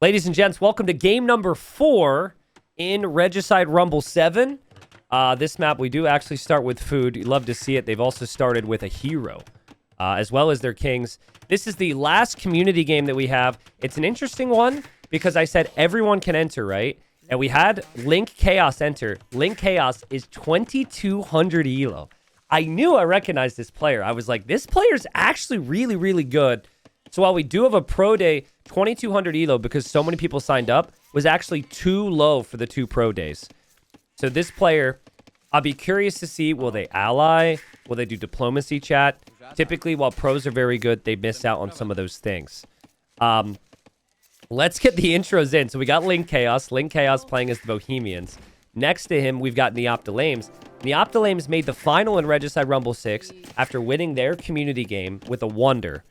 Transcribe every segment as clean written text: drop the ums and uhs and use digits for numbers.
Ladies and gents, welcome to game number 4 in Regicide Rumble 7. This map, we do actually start with food. You love to see it. They've also started with a hero, as well as their kings. This is the last community game that we have. It's an interesting one because I said everyone can enter, right? And we had Link Chaos enter. Link Chaos is 2,200 elo. I knew I recognized this player. I was like, this player's actually really, really good. So while we do have a pro day, 2,200 elo, because so many people signed up, was actually too low for the 2 pro days. So this player, I'll be curious to see, will they ally? Will they do diplomacy chat? Typically, while pros are very good, they miss out on some of those things. Let's get the intros in. So we got Link Chaos. Link Chaos playing as the Bohemians. Next to him, we've got Neoptolames. Neoptolames made the final in Regicide Rumble 6 after winning their community game with a wonder.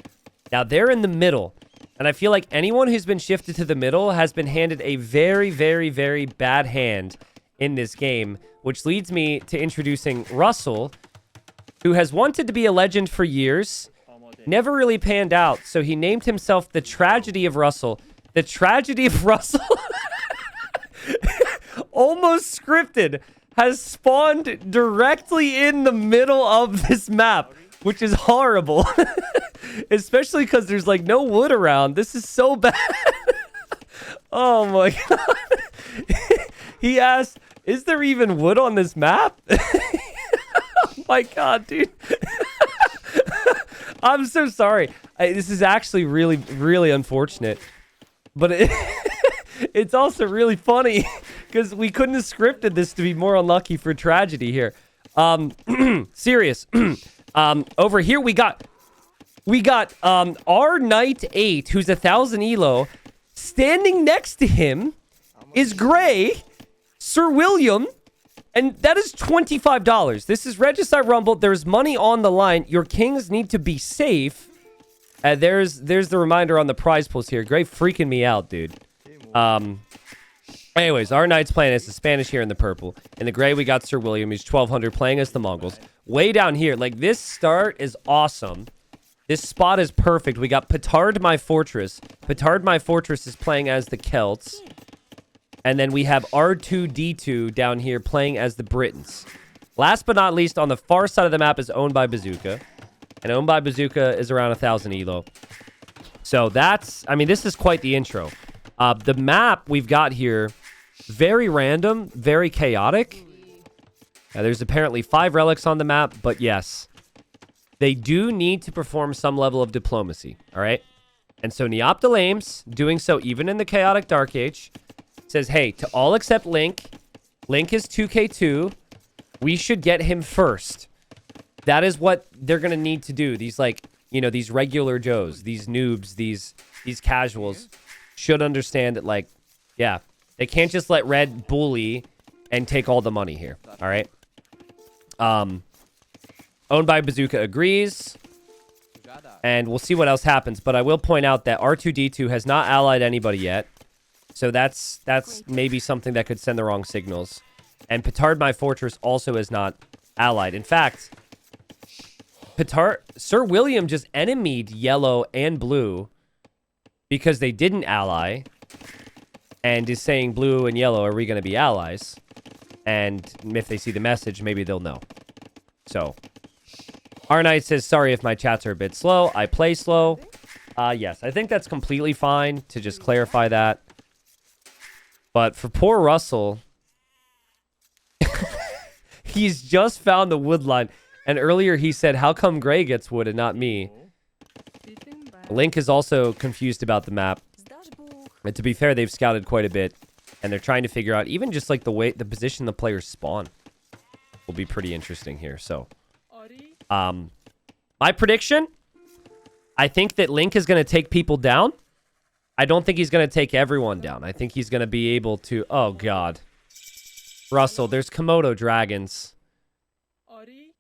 Now, they're in the middle, and I feel like anyone who's been shifted to the middle has been handed a very, very, very bad hand in this game, which leads me to introducing Russell, who has wanted to be a legend for years, never really panned out, so he named himself the Tragedy of Russell. The Tragedy of Russell, almost scripted, has spawned directly in the middle of this map, which is horrible. Especially because there's like no wood around. This is so bad. Oh my god. He asked, is there even wood on this map? Oh my god, dude. I'm so sorry. This is actually really, really unfortunate. But it's also really funny because we couldn't have scripted this to be more unlucky for tragedy here. Serious. Over here we got our Knight 8, who's 1,000 elo. Standing next to him is Gray, Sir William, and that is $25. This is Regicide Rumble. There's money on the line. Your kings need to be safe. There's the reminder on the prize pools here. Gray freaking me out, dude. Anyways, our Knight's playing as the Spanish here in the purple. In the gray, we got Sir William. He's 1,200 playing as the Mongols. Way down here, like this start is awesome. This spot is perfect. We got Petard My Fortress. Petard My Fortress is playing as the Celts. And then we have R2D2 down here playing as the Britons. Last but not least, on the far side of the map is Owned by Bazooka. And Owned by Bazooka is around 1,000 elo. So that's, I mean, this is quite the intro. The map we've got here, very random, very chaotic. There's apparently 5 relics on the map, but yes, they do need to perform some level of diplomacy, all right? And so Neoptolames, doing so even in the chaotic Dark Age, says, hey, to all except Link, Link is 2k2, we should get him first. That is what they're going to need to do. These, like, you know, these regular Joes, these noobs, these casuals should understand that, like, yeah, they can't just let Red bully and take all the money here, all right? Owned by Bazooka agrees, and we'll see what else happens, but I will point out that R2D2 has not allied anybody yet, so that's maybe something that could send the wrong signals. And Petard My Fortress also is not allied. In fact, Sir William just enemied yellow and blue because they didn't ally, and is saying blue and yellow, are we going to be allies? And if they see the message, maybe they'll know. So, our Knight says, sorry if my chats are a bit slow. I play slow. Yes, I think that's completely fine to just clarify that. But for poor Russell, he's just found the wood line. And earlier he said, how come Gray gets wood and not me? Link is also confused about the map. And to be fair, they've scouted quite a bit. And they're trying to figure out even just like the position the players spawn will be pretty interesting here. So, my prediction, I think that Link is going to take people down. I don't think he's going to take everyone down. I think he's going to be able to... Oh, God. Russell, there's Komodo dragons.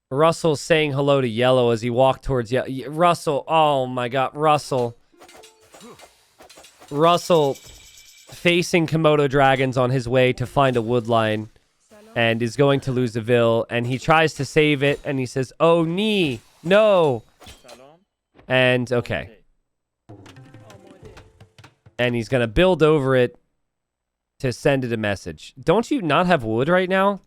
Russell's saying hello to Yellow as he walked towards Russell. Oh, my God. Russell facing Komodo dragons on his way to find a wood line and is going to lose a Ville. And he tries to save it, and he says, oh, no. And, okay. And he's going to build over it to send it a message. Don't you not have wood right now?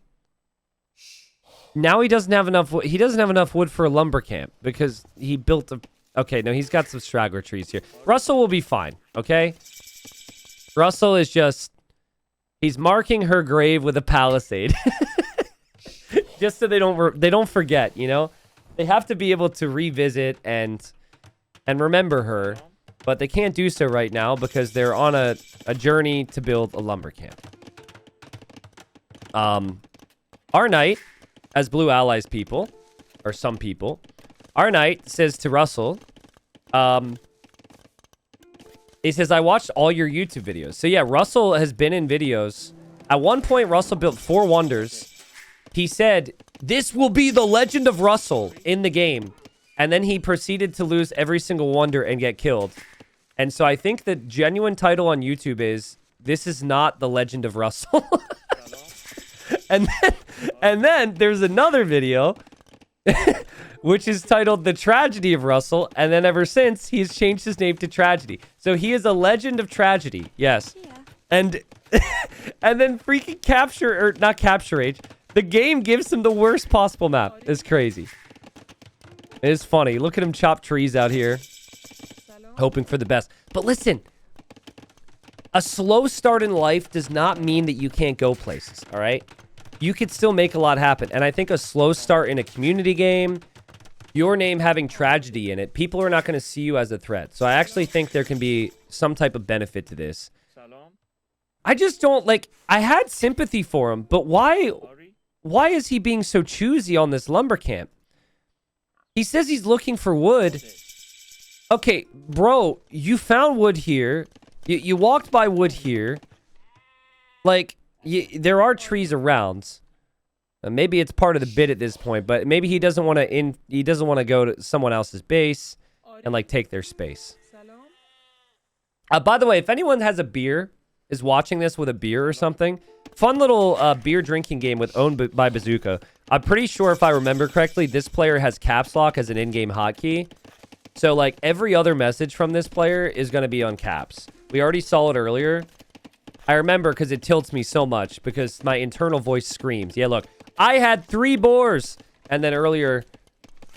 Now he doesn't have enough wood. He doesn't have enough wood for a lumber camp because he built a... Okay, no, he's got some straggler trees here. Russell will be fine, okay? Russell is just... He's marking her grave with a palisade. Just so they don't forget, you know? They have to be able to revisit and remember her, but they can't do so right now because they're on a journey to build a lumber camp. Our knight, as Blue Allies people, or some people, our knight says to Russell, he says, I watched all your YouTube videos. So yeah, Russell has been in videos. At one point, Russell built 4 wonders. He said, this will be the legend of Russell in the game. And then he proceeded to lose every single wonder and get killed. And so I think the genuine title on YouTube is, this is not the legend of Russell. and then there's another video, which is titled The Tragedy of Russell. And then ever since, he's changed his name to Tragedy. So he is a legend of tragedy. Yes. Yeah. And and then freaking not Capture Age. The game gives him the worst possible map. It's crazy. It is funny. Look at him chop trees out here. Hoping for the best. But listen. A slow start in life does not mean that you can't go places. All right? You could still make a lot happen. And I think a slow start in a community game, your name having tragedy in it, people are not going to see you as a threat. So I actually think there can be some type of benefit to this. I just don't, like, I had sympathy for him, but why is he being so choosy on this lumber camp? He says he's looking for wood. Okay, bro, you found wood here. You walked by wood here. Like, there are trees around. Maybe it's part of the bid at this point, but maybe he doesn't want to go to someone else's base and, like, take their space. By the way, if anyone has a beer, is watching this with a beer or something, fun little beer drinking game with Owned by Bazooka. I'm pretty sure if I remember correctly, this player has caps lock as an in-game hotkey. So like every other message from this player is going to be on caps. We already saw it earlier. I remember because it tilts me so much because my internal voice screams. Yeah, look, I had 3 boars. And then earlier,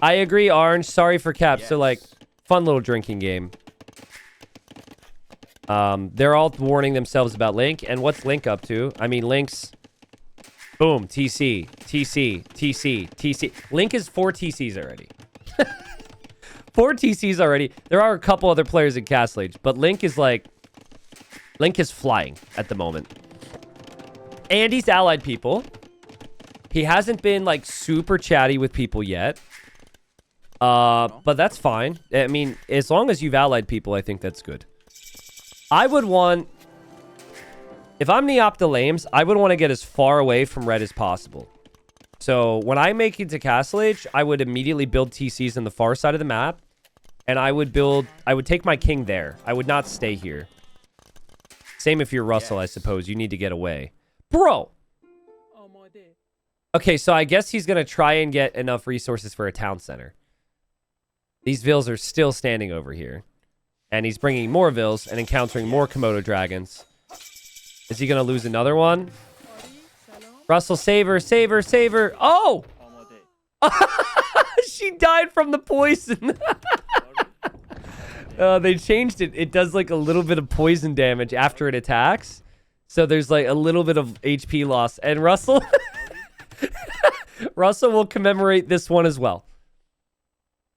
I agree, Orange. Sorry for caps. Yes. So like, fun little drinking game. They're all warning themselves about Link. And what's Link up to? I mean, Link's... Boom. TC. TC. TC. TC. Link is 4 TCs already. 4 TCs already. There are a couple other players in Castle Age. But Link is like... Link is flying at the moment. And he's allied people. He hasn't been, like, super chatty with people yet. But that's fine. I mean, as long as you've allied people, I think that's good. I would want... If I'm Neoptolames, I would want to get as far away from red as possible. So, when I make it to Castle Age, I would immediately build TCs on the far side of the map. And I would take my king there. I would not stay here. Same if you're Russell, yes. I suppose. You need to get away. Bro! Okay, so I guess he's going to try and get enough resources for a town center. These vills are still standing over here. And he's bringing more vills and encountering more Komodo dragons. Is he going to lose another one? Russell, save her, save her, save her. Oh! She died from the poison. They changed it. It does like a little bit of poison damage after it attacks. So there's like a little bit of HP loss. And Russell... Russell will commemorate this one as well.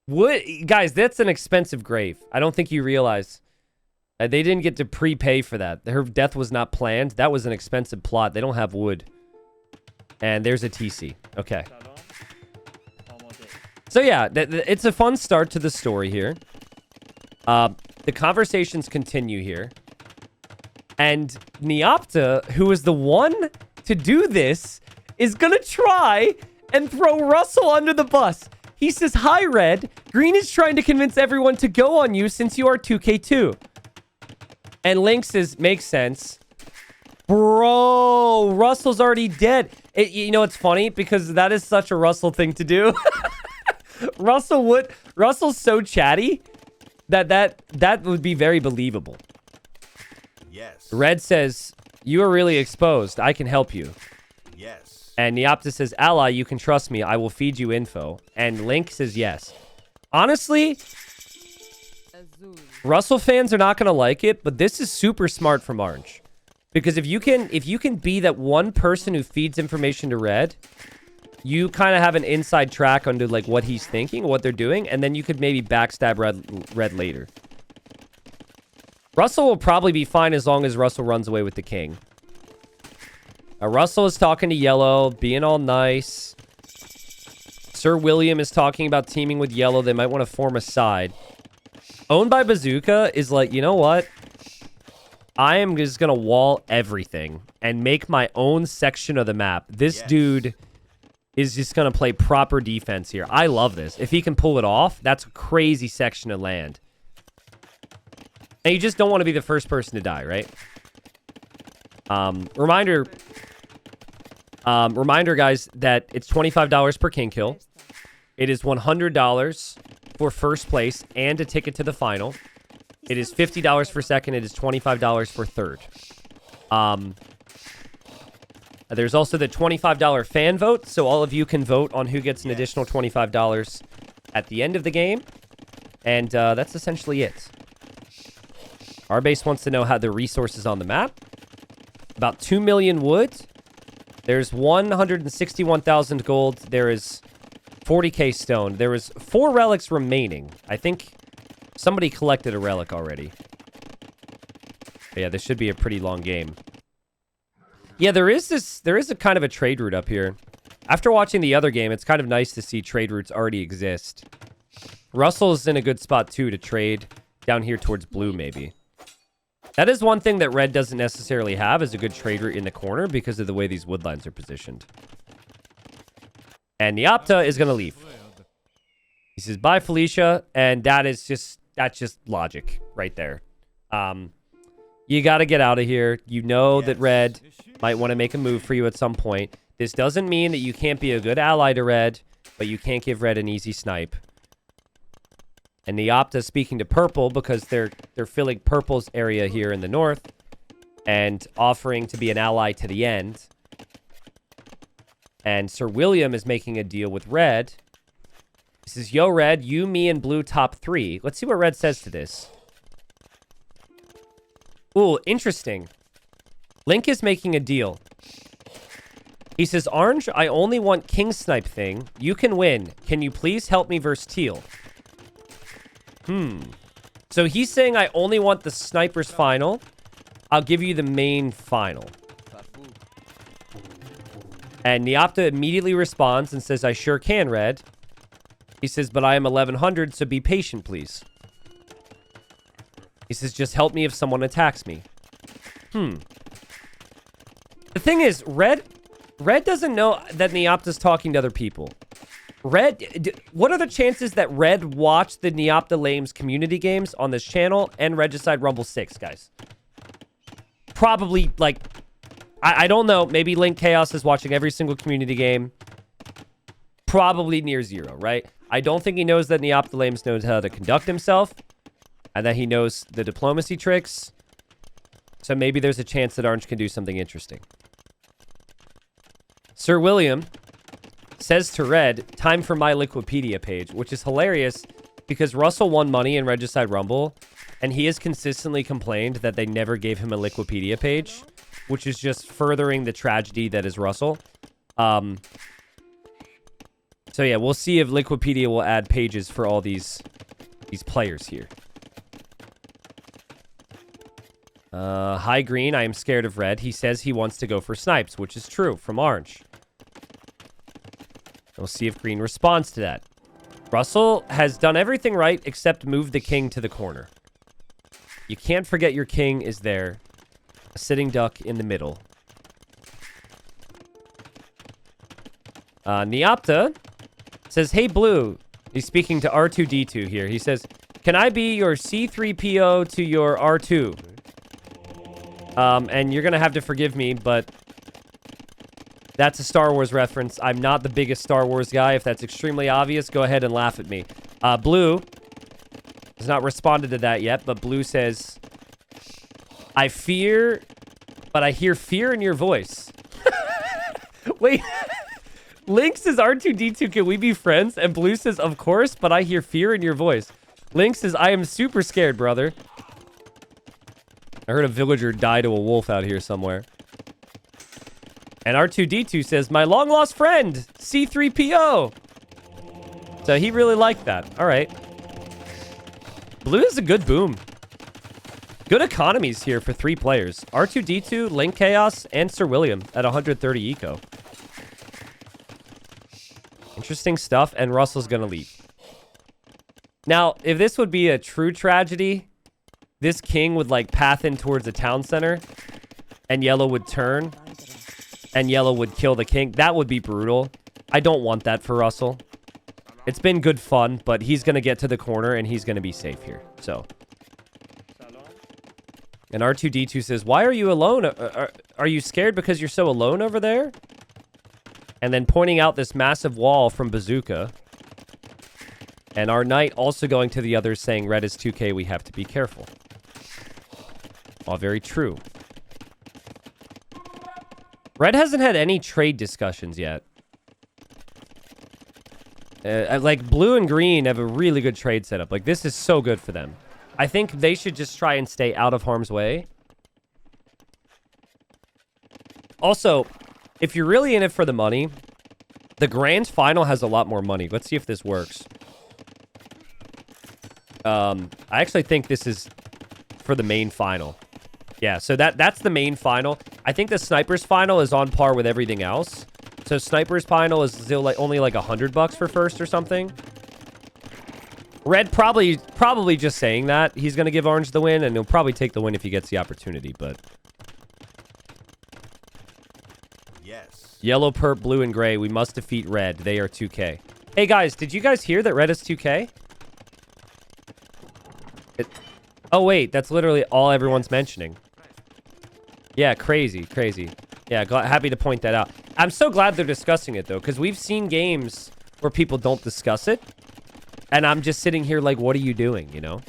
What, guys, that's an expensive grave. I don't think you realize. They didn't get to prepay for that. Her death was not planned. That was an expensive plot. They don't have wood. And there's a TC. Okay. So yeah, it's a fun start to the story here. The conversations continue here. And Neopta, who is the one to do this, is going to try and throw Russell under the bus. He says, hi, Red. Green is trying to convince everyone to go on you since you are 2K2. And Link says, makes sense. Bro, Russell's already dead. You know, it's funny because that is such a Russell thing to do. Russell's so chatty that would be very believable. Yes. Red says, you are really exposed. I can help you. Yes. And Neopta says, ally, you can trust me. I will feed you info. And Link says yes. Honestly, Russell fans are not going to like it, but this is super smart from Orange. Because if you can be that one person who feeds information to Red, you kind of have an inside track onto like what he's thinking, what they're doing, and then you could maybe backstab Red later. Russell will probably be fine as long as Russell runs away with the king. Russell is talking to Yellow, being all nice. Sir William is talking about teaming with Yellow. They might want to form a side. Owned by Bazooka is like, you know what? I am just going to wall everything and make my own section of the map. This dude is just going to play proper defense here. I love this. If he can pull it off, that's a crazy section of land. And you just don't want to be the first person to die, right? Reminder, guys, that it's $25 per king kill. It is $100 for first place and a ticket to the final. It is $50 for second. It is $25 for third. There's also the $25 fan vote, so all of you can vote on who gets an additional $25 at the end of the game. And that's essentially it. Our base wants to know how the resources on the map. About 2 million wood. There's 161,000 gold. There is 40k stone. There is 4 relics remaining. I think somebody collected a relic already. But yeah, this should be a pretty long game. Yeah, there is a kind of a trade route up here. After watching the other game, it's kind of nice to see trade routes already exist. Russell's in a good spot too to trade down here towards blue maybe. That is one thing that red doesn't necessarily have, is a good trade route in the corner because of the way these woodlines are positioned. And Neopta is going to leave. He says, bye, Felicia. And that's just logic right there. You got to get out of here. You know that red might want to make a move for you at some point. This doesn't mean that you can't be a good ally to red, but you can't give red an easy snipe. And Neopta speaking to purple because they're filling purple's area here in the north and offering to be an ally to the end. And Sir William is making a deal with red. He says, yo, red, you, me, and blue top 3. Let's see what red says to this. Ooh, interesting. Link is making a deal. He says, orange, I only want king snipe thing. You can win. Can you please help me versus teal? So he's saying I only want the sniper's final. I'll give you the main final. And Neopta immediately responds and says, I sure can, red. He says, but I am 1100, so be patient, please. He says, just help me if someone attacks me. The thing is, Red doesn't know that Neopta's talking to other people. What are the chances that Red watched the Neopta Lames community games on this channel and Regicide Rumble 6, guys? Probably, like, I don't know. Maybe Link Chaos is watching every single community game. Probably near 0, right? I don't think he knows that Neopta Lames knows how to conduct himself and that he knows the diplomacy tricks. So maybe there's a chance that Orange can do something interesting. Sir William says to Red, time for my Liquipedia page, which is hilarious because Russell won money in Regicide Rumble, and he has consistently complained that they never gave him a Liquipedia page, which is just furthering the tragedy that is Russell. So yeah, we'll see if Liquipedia will add pages for all these players here. Hi, Green. I am scared of red. He says he wants to go for snipes, which is true from Orange. We'll see if Green responds to that. Russell has done everything right except move the king to the corner. You can't forget your king is there. A sitting duck in the middle. Neopta says, hey, Blue. He's speaking to R2-D2 here. He says, can I be your C3PO to your R2? And you're going to have to forgive me, but that's a Star Wars reference. I'm not the biggest Star Wars guy. If that's extremely obvious, go ahead and laugh at me. Blue has not responded to that yet, but Blue says, I fear, but I hear fear in your voice. Wait. Link says, R2D2, can we be friends? And Blue says, of course, but I hear fear in your voice. Link says, I am super scared, brother. I heard a villager die to a wolf out here somewhere. And R2D2 says, my long-lost friend, C3PO. So he really liked that. All right. Blue is a good boom. Good economies here for 3 players. R2D2, Link Chaos, and Sir William at 130 eco. Interesting stuff, and Russell's going to leave. Now, if this would be a true tragedy, this king would, like, path in towards a town center, and yellow would turn, and yellow would kill the king. That would be brutal. I don't want that for Russell. It's been good fun, but he's going to get to the corner, and he's going to be safe here. So. And R2D2 says, why are you alone? Are you scared because you're so alone over there? And then pointing out this massive wall from Bazooka. And our knight also going to the others saying, red is 2K, we have to be careful. All very true. Red hasn't had any trade discussions yet. Like, blue and green have a really good trade setup. Like, this is so good for them. I think they should just try and stay out of harm's way. Also, if you're really in it for the money, the grand final has a lot more money. Let's see if this works. I actually think this is for the main final. Yeah, so that's the main final. I think the Snipers final is on par with everything else. So Snipers final is still like only like $100 for first or something. Red probably just saying that. He's going to give Orange the win, and he'll probably take the win if he gets the opportunity, but... Yes. Yellow, perp, blue, and gray. We must defeat red. They are 2K. Hey, guys, did you guys hear that red is 2K? Oh, wait. That's literally all everyone's mentioning. Yeah, crazy. Yeah, happy to point that out. I'm so glad they're discussing it, though, because we've seen games where people don't discuss it. And I'm just sitting here like, what are you doing, you know?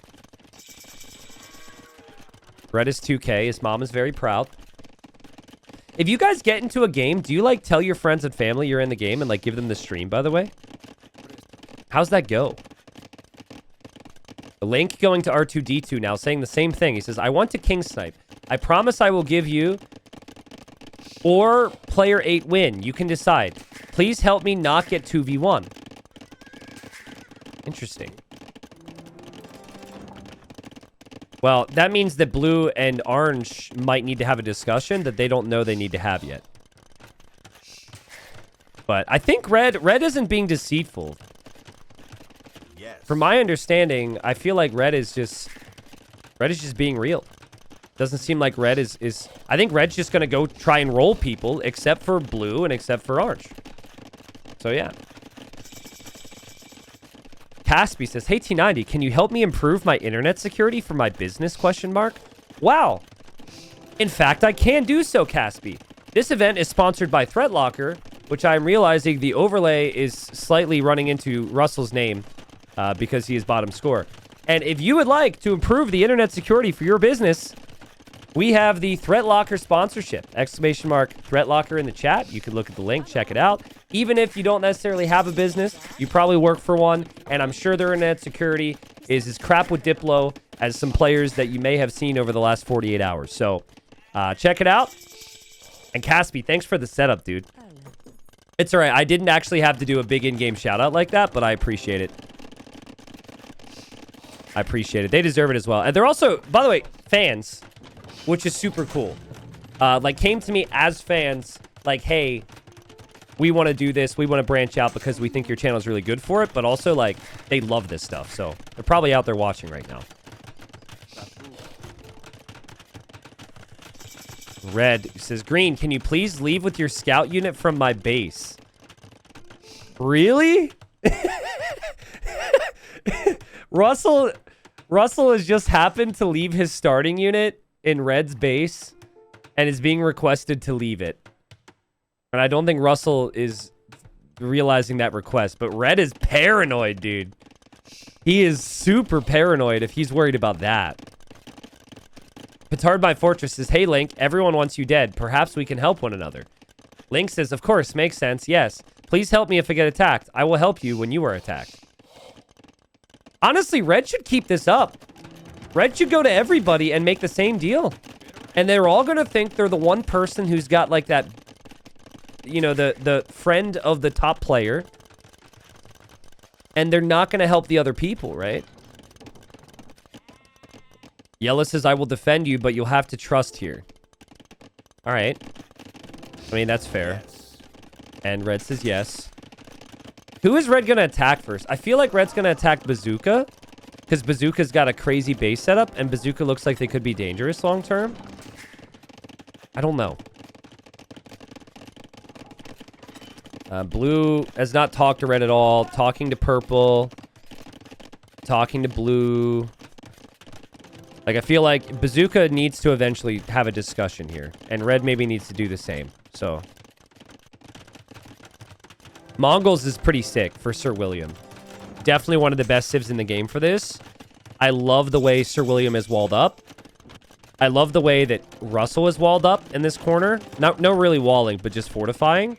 Red is 2K. His mom is very proud. If you guys get into a game, do you, like, tell your friends and family you're in the game and, like, give them the stream, by the way? How's that go? Link going to R2D2 now, saying the same thing. He says, I want to king snipe. I promise I will give you or player 8 win. You can decide. Please help me not get 2v1. Interesting. Well, that means that blue and orange might need to have a discussion that they don't know they need to have yet. But I think red isn't being deceitful. Yes. From my understanding, I feel like red is just being real. Doesn't seem like red is I think red's just going to go try and roll people except for blue and except for orange. So yeah. Caspi says, hey T90, can you help me improve my internet security for my business, ? Wow. In fact, I can do so, Caspi. This event is sponsored by ThreatLocker, which I'm realizing the overlay is slightly running into Russell's name because he is bottom score. And if you would like to improve the internet security for your business, we have the ThreatLocker sponsorship. ! ThreatLocker in the chat. You can look at the link, check it out. Even if you don't necessarily have a business, you probably work for one, and I'm sure their internet security is as crap with Diplo as some players that you may have seen over the last 48 hours. So, check it out. And Caspi, thanks for the setup, dude. It's all right. I didn't actually have to do a big in-game shout-out like that, but I appreciate it. I appreciate it. They deserve it as well. And they're also, by the way, fans, which is super cool. Like, came to me as fans, like, hey, we want to do this. We want to branch out because we think your channel is really good for it. But also, like, they love this stuff. So they're probably out there watching right now. Red says, Green, can you please leave with your scout unit from my base? Really? Russell has just happened to leave his starting unit in Red's base and is being requested to leave it. And I don't think Russell is realizing that request, but Red is paranoid, dude. He is super paranoid if he's worried about that. Petard My Fortress says, hey, Link, everyone wants you dead. Perhaps we can help one another. Link says, of course, makes sense. Yes. Please help me if I get attacked. I will help you when you are attacked. Honestly, Red should keep this up. Red should go to everybody and make the same deal. And they're all going to think they're the one person who's got like that, you know, the friend of the top player. And they're not going to help the other people, right? Yellow says, I will defend you, but you'll have to trust here. All right. I mean, that's fair. And Red says yes. Who is Red going to attack first? I feel like Red's going to attack Bazooka. Because Bazooka's got a crazy base setup. And Bazooka looks like they could be dangerous long term. I don't know. Blue has not talked to Red at all. Talking to Purple. Talking to Blue. Like, I feel like Bazooka needs to eventually have a discussion here. And Red maybe needs to do the same. So. Mongols is pretty sick for Sir William. Definitely one of the best civs in the game for this. I love the way Sir William is walled up. I love the way that Russell is walled up in this corner. No really walling, but just fortifying.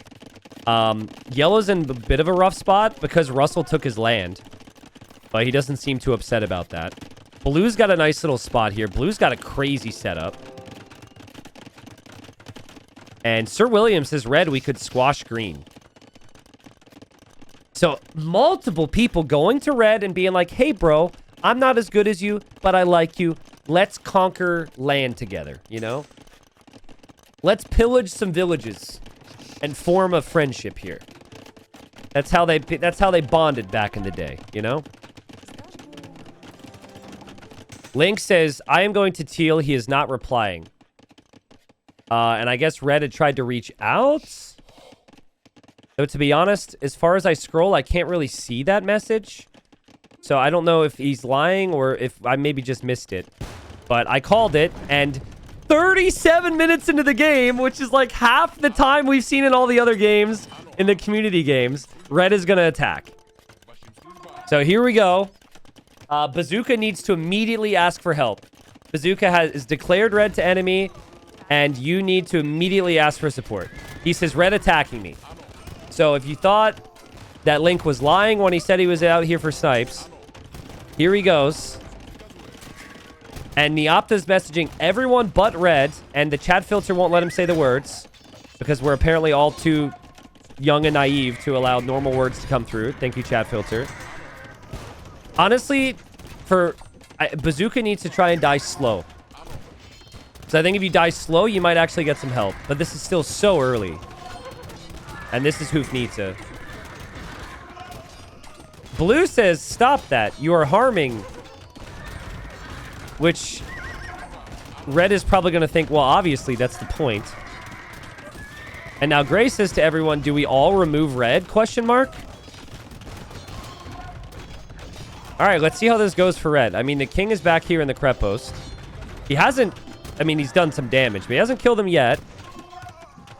Yellow's in a bit of a rough spot because Russell took his land. But he doesn't seem too upset about that. Blue's got a nice little spot here. Blue's got a crazy setup. And Sir William says, Red, we could squash green. So, multiple people going to Red and being like, hey, bro, I'm not as good as you, but I like you. Let's conquer land together, you know? Let's pillage some villages and form a friendship here. That's how they bonded back in the day, you know? Link says, I am going to teal. He is not replying. And I guess Red had tried to reach out. Though, to be honest, as far as I scroll, I can't really see that message. So I don't know if he's lying or if I maybe just missed it. But I called it, and 37 minutes into the game, which is like half the time we've seen in all the other games, in the community games, Red is going to attack. So here we go. Bazooka needs to immediately ask for help. Bazooka is declared Red to enemy, and you need to immediately ask for support. He says, Red attacking me. So if you thought that Link was lying when he said he was out here for snipes, here he goes. And Neopta's messaging everyone but Red, and the chat filter won't let him say the words because we're apparently all too young and naive to allow normal words to come through. Thank you, chat filter. Honestly, Bazooka needs to try and die slow. So I think if you die slow, you might actually get some help. But this is still so early. And this is Hoofnita. Blue says, stop that. You are harming. Which Red is probably going to think, well, obviously, that's the point. And now Gray says to everyone, do we all remove Red? Question mark. All right, let's see how this goes for Red. I mean, the king is back here in the Crepos. He hasn't... I mean, he's done some damage, but he hasn't killed him yet.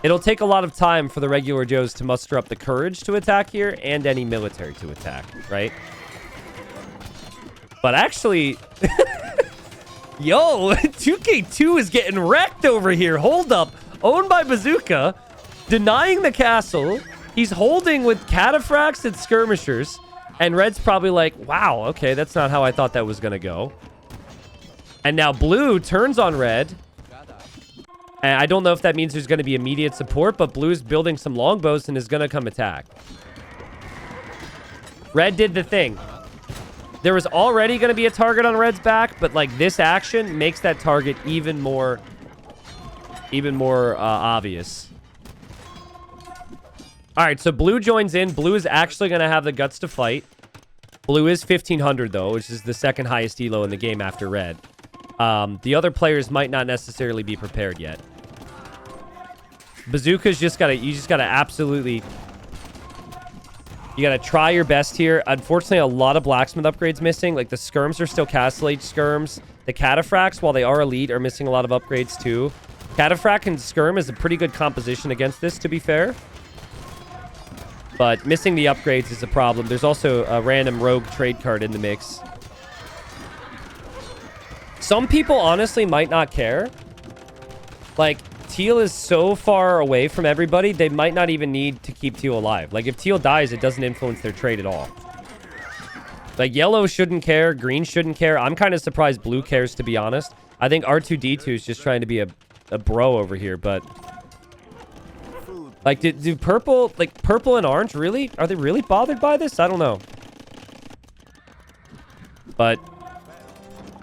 It'll take a lot of time for the regular Joes to muster up the courage to attack here and any military to attack, right? But actually... Yo, 2K2 is getting wrecked over here. Hold up. Owned by Bazooka. Denying the castle. He's holding with cataphracts and skirmishers. And Red's probably like, wow, okay, that's not how I thought that was going to go. And now Blue turns on Red. And I don't know if that means there's going to be immediate support, but Blue's building some longbows and is going to come attack. Red did the thing. There was already going to be a target on Red's back, but like this action makes that target even more obvious. All right, so Blue joins in. Blue is actually going to have the guts to fight. Blue is 1,500, though, which is the second highest elo in the game after Red. The other players might not necessarily be prepared yet. Bazooka's just got to... You just got to absolutely... You got to try your best here. Unfortunately, a lot of blacksmith upgrades missing. Like, the skirms are still Castle Age skirms. The cataphracts, while they are elite, are missing a lot of upgrades, too. Cataphract and skirm is a pretty good composition against this, to be fair. But missing the upgrades is a problem. There's also a random rogue trade card in the mix. Some people honestly might not care. Like, teal is so far away from everybody, they might not even need to keep teal alive. Like, if teal dies, it doesn't influence their trade at all. Like, yellow shouldn't care. Green shouldn't care. I'm kind of surprised blue cares, to be honest. I think R2-D2 is just trying to be a bro over here, but... Like, do purple... Like, purple and orange, really? Are they really bothered by this? I don't know. But...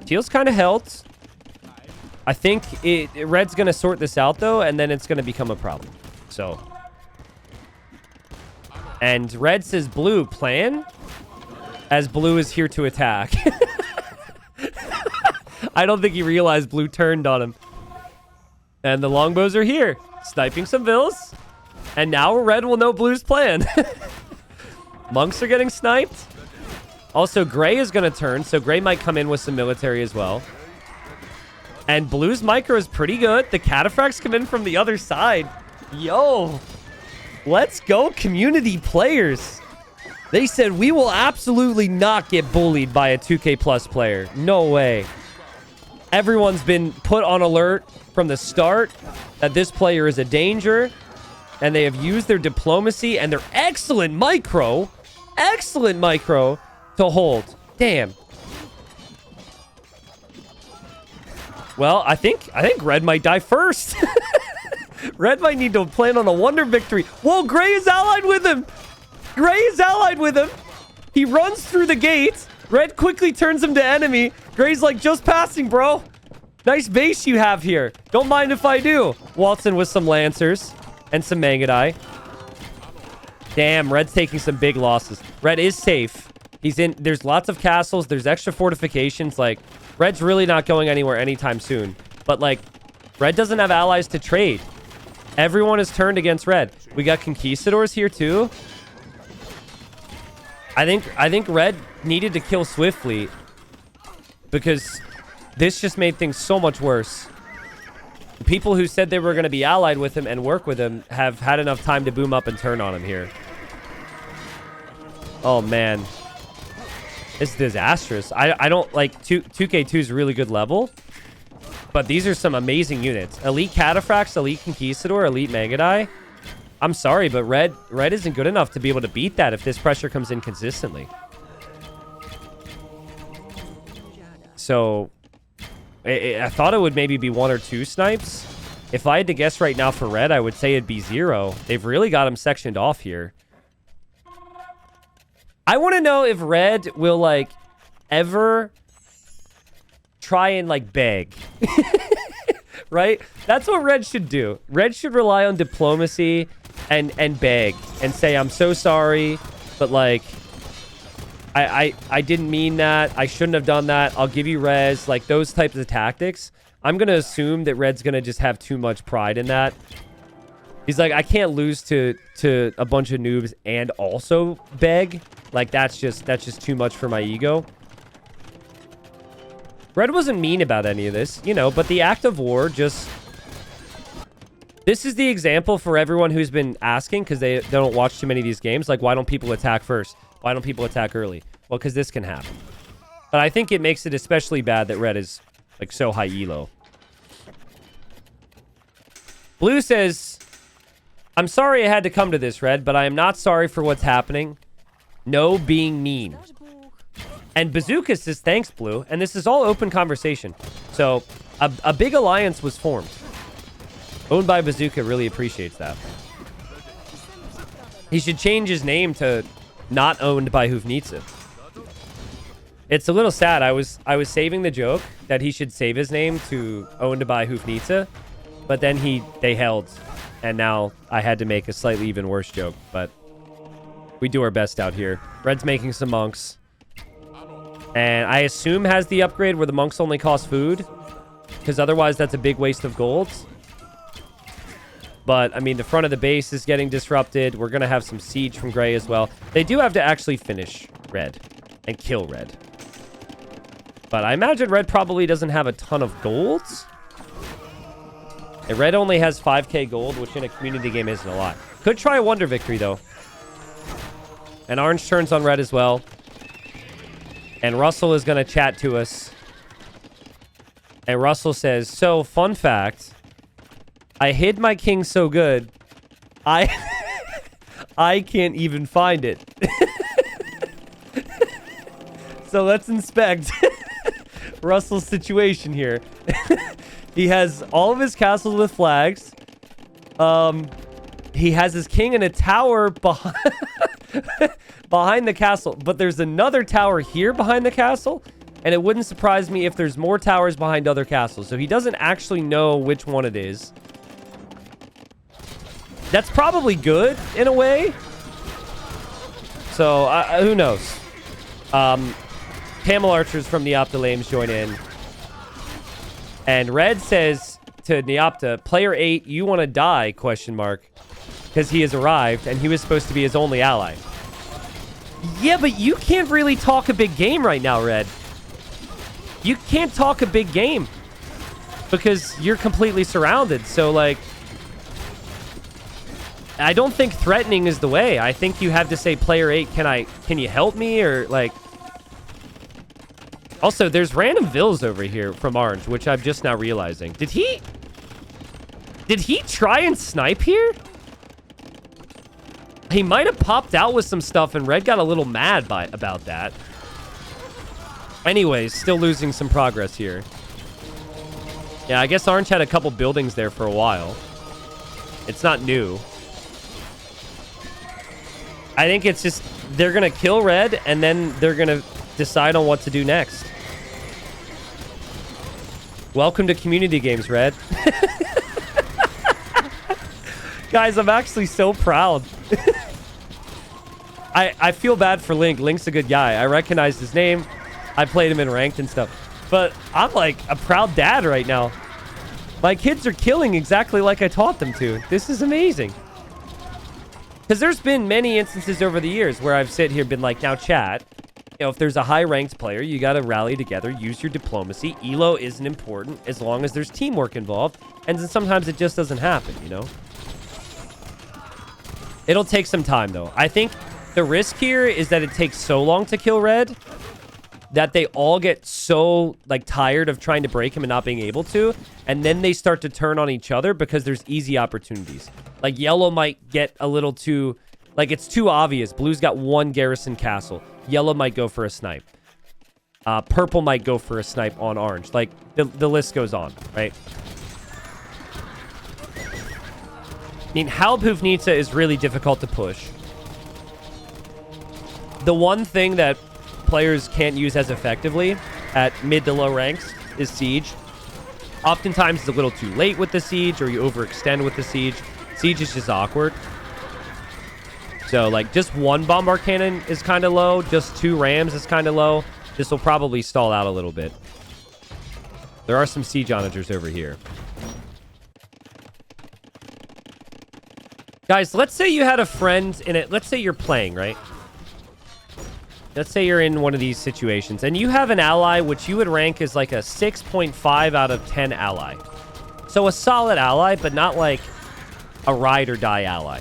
Teal's kind of held. I think red's going to sort this out, though, and then it's going to become a problem. So... And red says blue, plan? As blue is here to attack. I don't think he realized blue turned on him. And the longbows are here. Sniping some vills. And now red will know blue's plan. Monks are getting sniped. Also, gray is going to turn. So gray might come in with some military as well. And blue's micro is pretty good. The cataphracts come in from the other side. Yo. Let's go, community players. They said we will absolutely not get bullied by a 2K Plus player. No way. Everyone's been put on alert from the start that this player is a danger. And they have used their diplomacy and their excellent micro to hold. Damn. Well, I think red might die first. Red might need to plan on a wonder victory. Whoa, gray is allied with him. Gray is allied with him. He runs through the gate. Red quickly turns him to enemy. Gray's like, just passing, bro. Nice base you have here. Don't mind if I do. Waltz in with some Lancers and some Mangadai. Damn, red's taking some big losses. Red is safe. He's in. There's lots of castles. There's extra fortifications. Like, red's really not going anywhere anytime soon. But, like, red doesn't have allies to trade. Everyone is turned against red. We got conquistadors here, too. I think red needed to kill swiftly because this just made things so much worse. The people who said they were going to be allied with him and work with him have had enough time to boom up and turn on him here. Oh, man. It's disastrous. I don't like 2K2 is a really good level, but these are some amazing units. Elite Cataphracts, Elite Conquistador, Elite Mangadai. I'm sorry, but red isn't good enough to be able to beat that if this pressure comes in consistently. So, I thought it would maybe be 1 or 2 snipes. If I had to guess right now for red, I would say it'd be 0. They've really got him sectioned off here. I want to know if red will, like, ever try and, like, beg. Right? That's what red should do. Red should rely on diplomacy and beg and say, I'm so sorry, but, like, I didn't mean that. I shouldn't have done that. I'll give you res. Like, those types of tactics. I'm going to assume that red's going to just have too much pride in that. He's like, I can't lose to a bunch of noobs and also beg. Like, that's just too much for my ego. Red wasn't mean about any of this, you know, but the act of war just... This is the example for everyone who's been asking, because they don't watch too many of these games. Like, why don't people attack first? Why don't people attack early? Well, because this can happen. But I think it makes it especially bad that red is, like, so high elo. Blue says, I'm sorry I had to come to this, red, but I am not sorry for what's happening. No being mean. And Bazooka says, thanks, Blue. And this is all open conversation. So, a big alliance was formed. Owned by Bazooka really appreciates that. He should change his name to not owned by Hufnitsa. It's a little sad. I was saving the joke that he should save his name to owned by Hufnitsa, but then they held, and now I had to make a slightly even worse joke, but we do our best out here. Red's making some monks. And I assume has the upgrade where the monks only cost food, because otherwise that's a big waste of gold. But, I mean, the front of the base is getting disrupted. We're going to have some siege from gray as well. They do have to actually finish red and kill red. But I imagine red probably doesn't have a ton of gold. And red only has 5k gold, which in a community game isn't a lot. Could try a wonder victory, though. And orange turns on red as well. And Russell is going to chat to us. And Russell says, so, fun fact, I hid my king so good, I I can't even find it. So let's inspect Russell's situation here. He has all of his castles with flags. He has his king in a tower behind the castle, but there's another tower here behind the castle, and it wouldn't surprise me if there's more towers behind other castles. So he doesn't actually know which one it is. That's probably good in a way. So who knows? Camel archers from Neopta Lames join in. And Red says to Neopta, player 8, you want to die, question mark. Because he has arrived, and he was supposed to be his only ally. Yeah, but you can't really talk a big game right now, Red. You can't talk a big game. Because you're completely surrounded. So, like, I don't think threatening is the way. I think you have to say, player 8, can you help me? Or, like... Also, there's random vills over here from Orange, which I'm just now realizing. Did he try and snipe here? He might have popped out with some stuff, and Red got a little mad about that. Anyways, still losing some progress here. Yeah, I guess Orange had a couple buildings there for a while. It's not new. I think it's just they're going to kill Red, and then they're going to decide on what to do next. Welcome to community games, Red. Guys, I'm actually so proud. I feel bad for Link. Link's a good guy. I recognized his name. I played him in ranked and stuff. But I'm like a proud dad right now. My kids are killing exactly like I taught them to. This is amazing. Because there's been many instances over the years where I've sit here and been like, now chat, you know, if there's a high-ranked player, you got to rally together, use your diplomacy. Elo isn't important as long as there's teamwork involved. And then sometimes it just doesn't happen, you know? It'll take some time, though. I think the risk here is that it takes so long to kill Red that they all get so, like, tired of trying to break him and not being able to. And then they start to turn on each other because there's easy opportunities. Like, Yellow might get a little too... Like, it's too obvious. Blue's got one garrison castle. Yellow might go for a snipe. Purple might go for a snipe on Orange. Like, the list goes on, right? I mean, Halbhufnitsa is really difficult to push. The one thing that players can't use as effectively at mid to low ranks is Siege. Oftentimes, it's a little too late with the Siege, or you overextend with the Siege. Siege is just awkward. So, like, just one Bombard Cannon is kind of low. Just 2 Rams is kind of low. This will probably stall out a little bit. There are some Siege Onagers over here. Guys, let's say you had a friend in it. Let's say you're playing, right? Let's say you're in one of these situations, and you have an ally which you would rank as like a 6.5 out of 10 ally. So a solid ally, but not like a ride or die ally.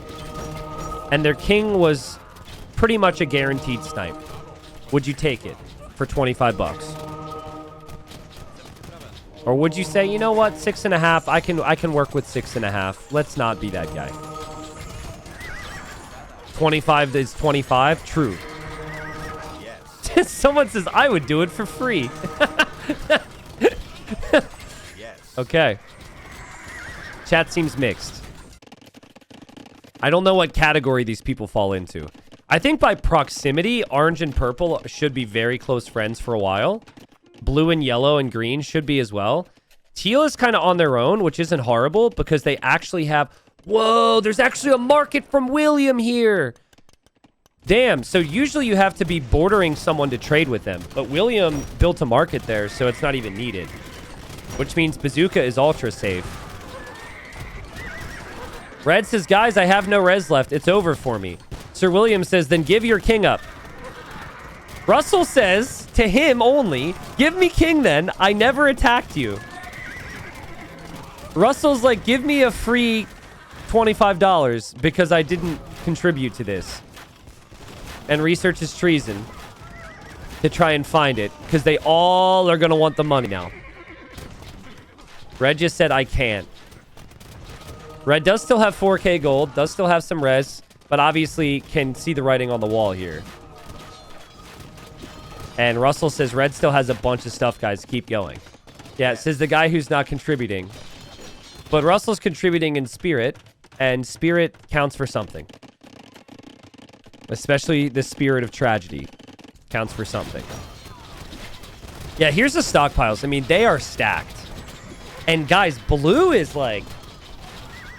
And their king was pretty much a guaranteed snipe. Would you take it for 25 bucks? Or would you say, you know what, 6.5, I can work with 6.5. Let's not be that guy. 25 is 25? True. Yes. Someone says, I would do it for free. Yes. Okay. Chat seems mixed. I don't know what category these people fall into. I think by proximity, Orange and Purple should be very close friends for a while. Blue and Yellow and Green should be as well. Teal is kind of on their own, which isn't horrible because they actually have... Whoa, there's actually a market from William here. Damn, so usually you have to be bordering someone to trade with them. But William built a market there, so it's not even needed. Which means Bazooka is ultra safe. Red says, guys, I have no res left. It's over for me. Sir William says, then give your king up. Russell says, to him only, give me king then. I never attacked you. Russell's like, give me a free $25 because I didn't contribute to this. And research is treason to try and find it because they all are going to want the money now. Red just said, I can't. Red does still have 4K gold, does still have some res, but obviously can see the writing on the wall here. And Russell says, Red still has a bunch of stuff, guys. Keep going. Yeah, it says the guy who's not contributing. But Russell's contributing in spirit, and spirit counts for something. Especially the spirit of tragedy counts for something. Yeah, here's the stockpiles. I mean, they are stacked. And guys, blue is like...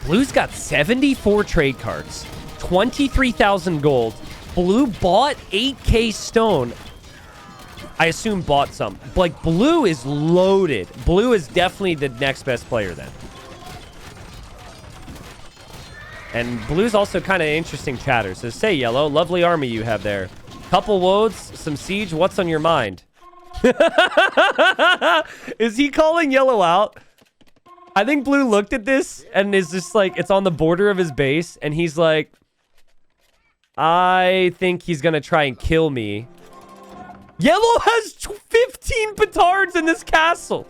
Blue's got 74 trade cards, 23,000 gold. Blue bought 8K stone. I assume bought some. Like, blue is loaded. Blue is definitely the next best player then. And blue's also kind of interesting chatter. So say, yellow, lovely army you have there. Couple woads, some siege. What's on your mind? Is he calling yellow out? I think blue looked at this and is just like, it's on the border of his base. And he's like, I think he's going to try and kill me. Yellow has 15 petards in this castle.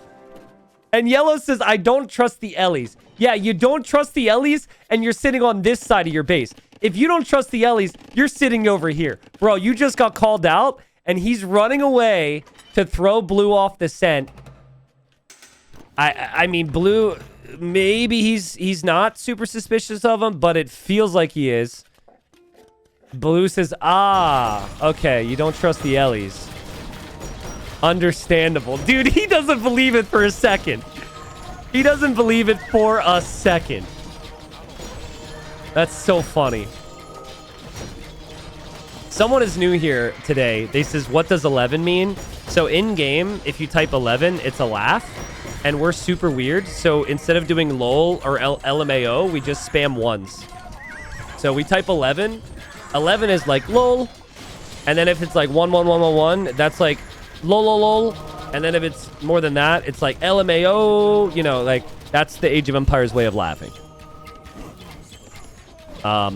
And yellow says, I don't trust the Ellies. Yeah, you don't trust the Ellies, and you're sitting on this side of your base. If you don't trust the Ellies, you're sitting over here. Bro, you just got called out, and he's running away to throw blue off the scent. I mean, blue, maybe he's not super suspicious of him, but it feels like he is. Blue says, okay, you don't trust the Ellies. Understandable. Dude, he doesn't believe it for a second. He doesn't believe it for a second. That's so funny. Someone is new here today. They says, what does 11 mean? So in-game, if you type 11, it's a laugh. And we're super weird. So instead of doing LOL or LMAO, we just spam ones. So we type 11. 11 is like LOL. And then if it's like 11111, that's like lol lol lol. And then if it's more than that, it's like LMAO. You know, like that's the Age of Empires way of laughing. I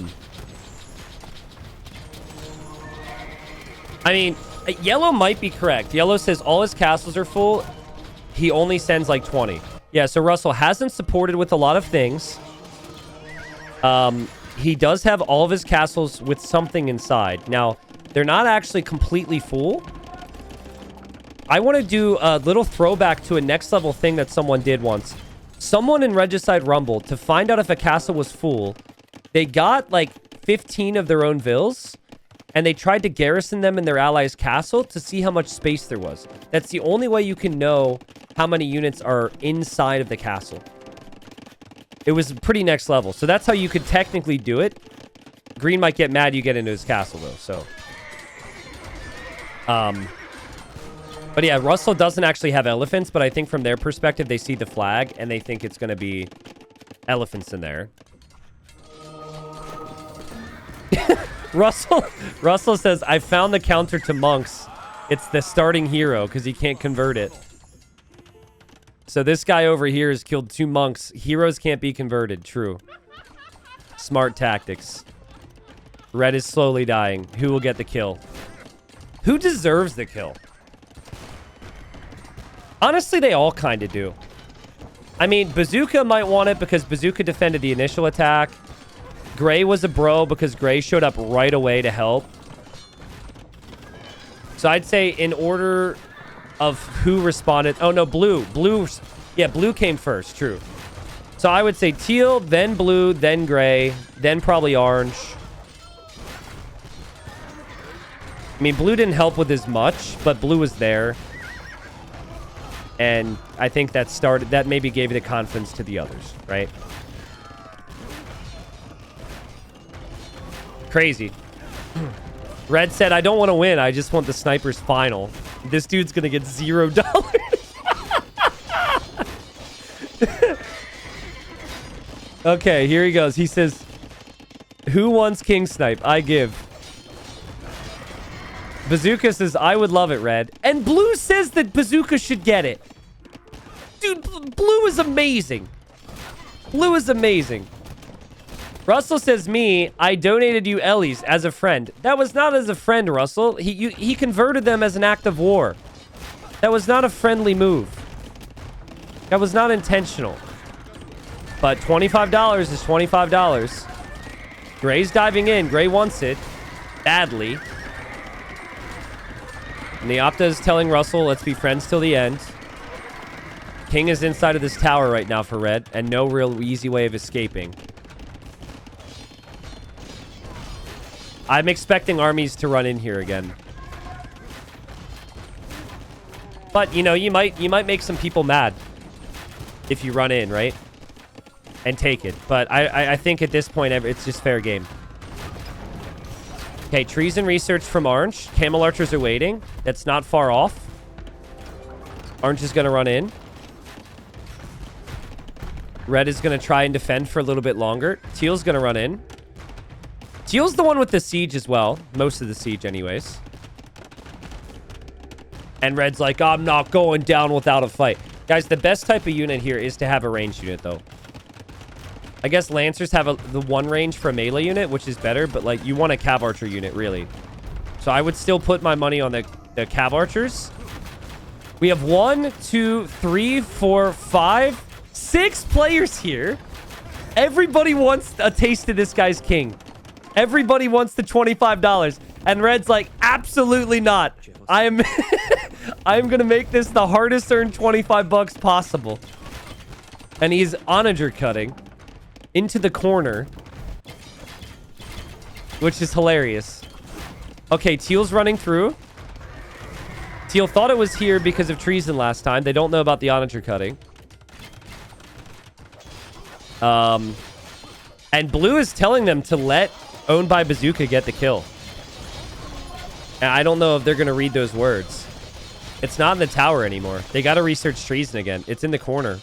mean, yellow might be correct. Yellow says all his castles are full. He only sends like 20. Yeah, so Russell hasn't supported with a lot of things. He does have all of his castles with something inside. Now, they're not actually completely full. I want to do a little throwback to a next level thing that someone did once. Someone in Regicide Rumble, to find out if a castle was full, they got like 15 of their own vills, and they tried to garrison them in their allies' castle to see how much space there was. That's the only way you can know how many units are inside of the castle. It was pretty next level. So that's how you could technically do it. Green might get mad you get into his castle, though, so... But yeah, Russell doesn't actually have elephants, but I think from their perspective, they see the flag, and they think it's going to be elephants in there. Russell says, I found the counter to monks. It's the starting hero, because he can't convert it. So this guy over here has killed 2 monks. Heroes can't be converted. True. Smart tactics. Red is slowly dying. Who will get the kill? Who deserves the kill? Honestly, they all kind of do. I mean, Bazooka might want it because Bazooka defended the initial attack. Gray was a bro because Gray showed up right away to help. So I'd say in order of who responded... Oh, no, blue. Yeah, blue came first. True. So I would say teal, then blue, then gray, then probably orange. I mean, blue didn't help with as much, but blue was there. And I think that maybe gave the confidence to the others, right? Crazy. Red said, I don't want to win. I just want the sniper's final. This dude's going to get $0. Okay, here he goes. He says, who wants King Snipe? I give. Bazooka says, I would love it, Red. And Blue says that Bazooka should get it. Dude, Blue is amazing. Blue is amazing. Russell says, me, I donated you Ellies as a friend. That was not as a friend, Russell. He converted them as an act of war. That was not a friendly move. That was not intentional. But $25 is $25. Gray's diving in. Gray wants it badly. And the Opta is telling Russell, let's be friends till the end. King is inside of this tower right now for red, and no real easy way of escaping. I'm expecting armies to run in here again. But, you know, you might make some people mad if you run in, right? And take it. But I think at this point, it's just fair game. Okay, treason research from Orange. Camel archers are waiting. That's not far off. Orange is going to run in. Red is going to try and defend for a little bit longer. Teal's going to run in. Teal's the one with the siege as well. Most of the siege anyways. And Red's like, I'm not going down without a fight. Guys, the best type of unit here is to have a ranged unit, though. I guess Lancers have the one range for a melee unit, which is better. But, like, you want a Cav Archer unit, really. So I would still put my money on the Cav Archers. We have 1, 2, 3, 4, 5, 6 players here. Everybody wants a taste of this guy's king. Everybody wants the $25. And Red's like, absolutely not. I am I'm going to make this the hardest earned $25 possible. And he's onager cutting into the corner, which is hilarious. Okay, Teal's running through. Teal thought it was here because of treason last time. They don't know about the onager cutting. And Blue is telling them to let Owned by Bazooka get the kill. And I don't know if they're going to read those words. It's not in the tower anymore. They got to research treason again. It's in the corner.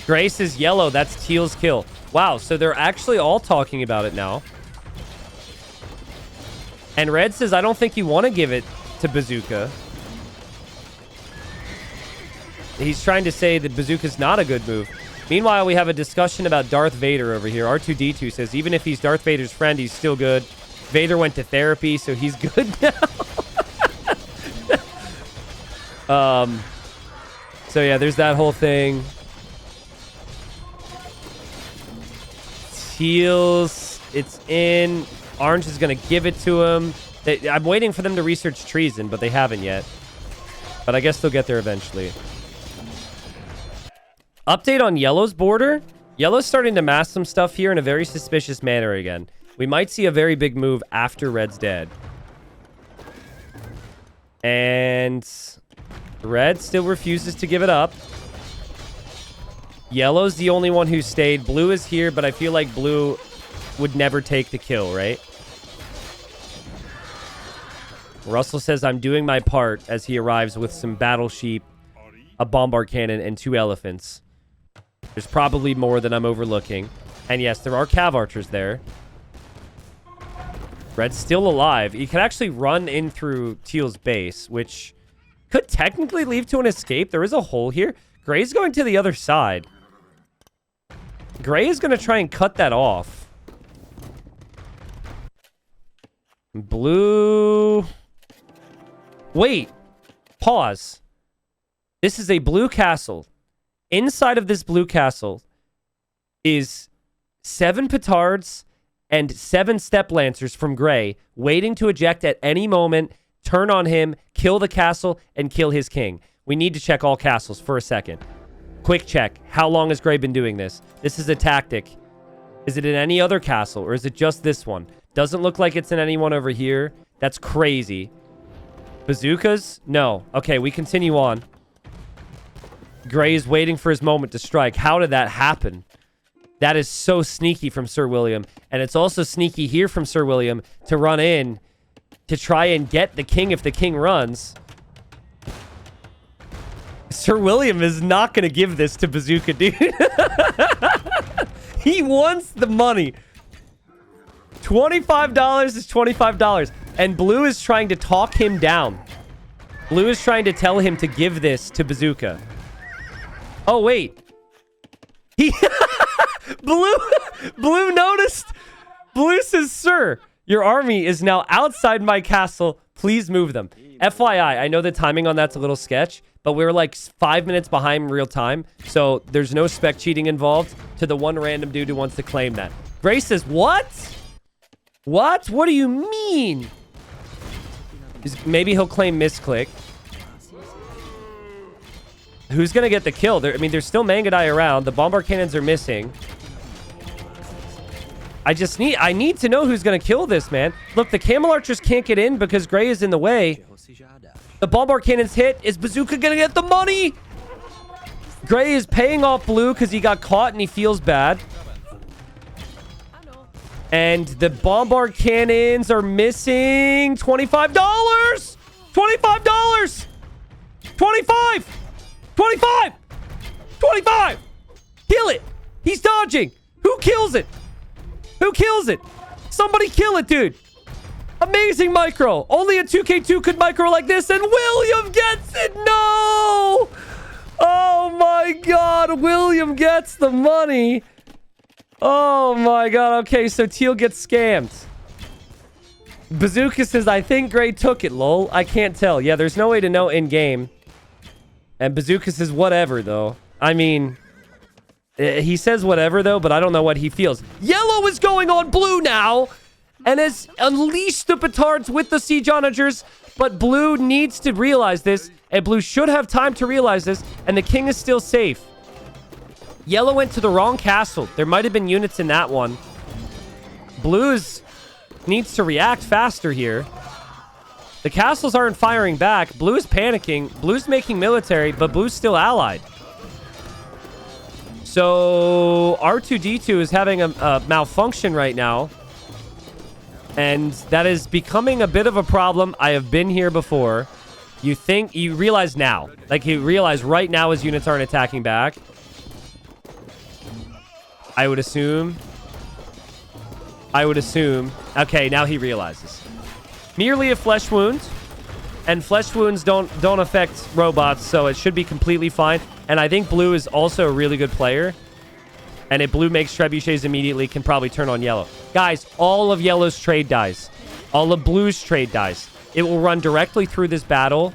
Grace is yellow. That's Teal's kill. Wow, so they're actually all talking about it now. And Red says, I don't think you want to give it to Bazooka. He's trying to say that Bazooka's not a good move. Meanwhile, we have a discussion about Darth Vader over here. R2-D2 says, even if he's Darth Vader's friend, he's still good. Vader went to therapy, so he's good now. So yeah, there's that whole thing. Teals, it's in. Orange is going to give it to him. I'm waiting for them to research treason, but they haven't yet. But I guess they'll get there eventually. Update on Yellow's border. Yellow's starting to mass some stuff here in a very suspicious manner again. We might see a very big move after Red's dead. And Red still refuses to give it up. Yellow's the only one who stayed. Blue is here, but I feel like Blue would never take the kill, right? Russell says, I'm doing my part as he arrives with some battle sheep, a bombard cannon, and 2 elephants. There's probably more than I'm overlooking. And yes, there are Cav Archers there. Red's still alive. He could actually run in through Teal's base, which could technically lead to an escape. There is a hole here. Gray's going to the other side. Gray is going to try and cut that off. Blue... Wait. Pause. This is a blue castle. Inside of this blue castle is 7 petards and 7 step lancers from Gray waiting to eject at any moment, turn on him, kill the castle, and kill his king. We need to check all castles for a second. Quick check. How long has Gray been doing this? This is a tactic. Is it in any other castle, or is it just this one? Doesn't look like it's in anyone over here. That's crazy. Bazookas? No. Okay, we continue on. Gray is waiting for his moment to strike. How did that happen? That is so sneaky from Sir William. And it's also sneaky here from Sir William to run in to try and get the king if the king runs. Sir William is not going to give this to Bazooka, dude. He wants the money. $25 is $25. And Blue is trying to talk him down. Blue is trying to tell him to give this to Bazooka. Oh, wait. He Blue noticed. Blue says, sir, your army is now outside my castle. Please move them. FYI, I know the timing on that's a little sketch, but we're like 5 minutes behind real time, so there's no spec cheating involved to the one random dude who wants to claim that. Gray says, what? What? What do you mean? Maybe he'll claim misclick. Who's going to get the kill? I mean, there's still Mangadai around. The Bombard Cannons are missing. I need to know who's going to kill this, man. Look, the Camel Archers can't get in because Gray is in the way. The Bombard Cannons hit. Is Bazooka going to get the money? Gray is paying off Blue because he got caught and he feels bad. And the Bombard Cannons are missing $25. $25. 25. 25. 25. Kill it. He's dodging. Who kills it? Who kills it? Somebody kill it, dude. Amazing micro. Only a 2K2 could micro like this, and William gets it. No! Oh, my God. William gets the money. Oh, my God. Okay, so Teal gets scammed. Bazooka says, I think Gray took it, lol. I can't tell. Yeah, there's no way to know in-game. And Bazooka says, whatever, though. I mean... He says whatever, though, but I don't know what he feels. Yellow is going on Blue now and has unleashed the petards with the siege onagers, but Blue needs to realize this, and Blue should have time to realize this, and the king is still safe. Yellow went to the wrong castle. There might have been units in that one. Blue's needs to react faster here. The castles aren't firing back. Blue's panicking. Blue's making military, but Blue's still allied. So R2-D2 is having a malfunction right now. And that is becoming a bit of a problem. I have been here before. You realize now. Like, you realize right now his units aren't attacking back. I would assume. Okay, now he realizes. Merely a flesh wound. And flesh wounds don't affect robots, so it should be completely fine. And I think Blue is also a really good player. And if Blue makes trebuchets immediately, can probably turn on Yellow. Guys, all of Yellow's trade dies. All of Blue's trade dies. It will run directly through this battle.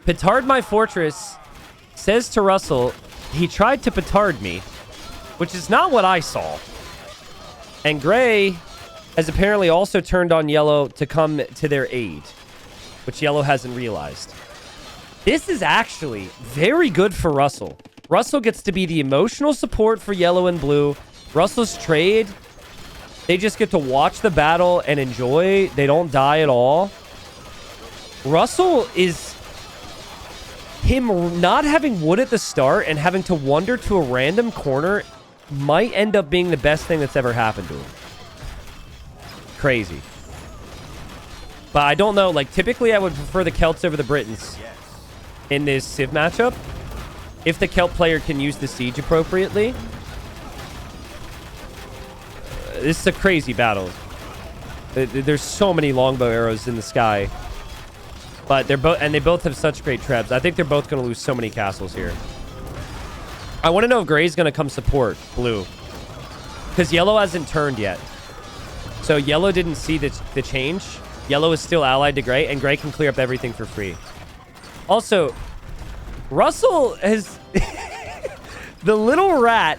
Petard my fortress says to Russell, he tried to petard me, which is not what I saw. And Gray has apparently also turned on Yellow to come to their aid, which Yellow hasn't realized. This is actually very good for Russell. Russell gets to be the emotional support for Yellow and Blue. Russell's trade, they just get to watch the battle and enjoy. They don't die at all. Russell is... him not having wood at the start and having to wander to a random corner might end up being the best thing that's ever happened to him. Crazy. But I don't know. Like, typically I would prefer the Celts over the Britons in this Civ matchup. If the Celt player can use the siege appropriately. This is a crazy battle. There's so many longbow arrows in the sky. But they both have such great trebs. I think they're both going to lose so many castles here. I want to know if Gray's going to come support Blue. Because Yellow hasn't turned yet. So Yellow didn't see the change. Yellow is still allied to Gray, and Gray can clear up everything for free. Also, Russell has... the little rat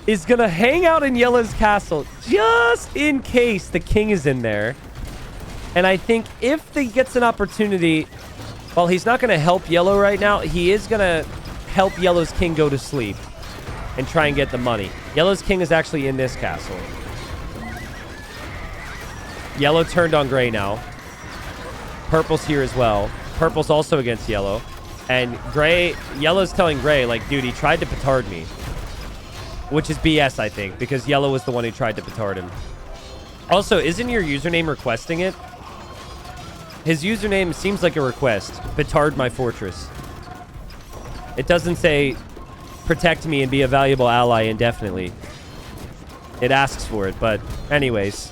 is going to hang out in Yellow's castle just in case the king is in there. And I think if he gets an opportunity... well, he's not going to help Yellow right now. He is going to help Yellow's king go to sleep and try and get the money. Yellow's king is actually in this castle. Yellow turned on Gray now. Purple's here as well. Purple's also against Yellow. And Yellow's telling Gray, like, dude, he tried to petard me. Which is BS, I think, because Yellow was the one who tried to petard him. Also, isn't your username requesting it? His username seems like a request. Petard my fortress. It doesn't say, protect me and be a valuable ally indefinitely. It asks for it, but anyways.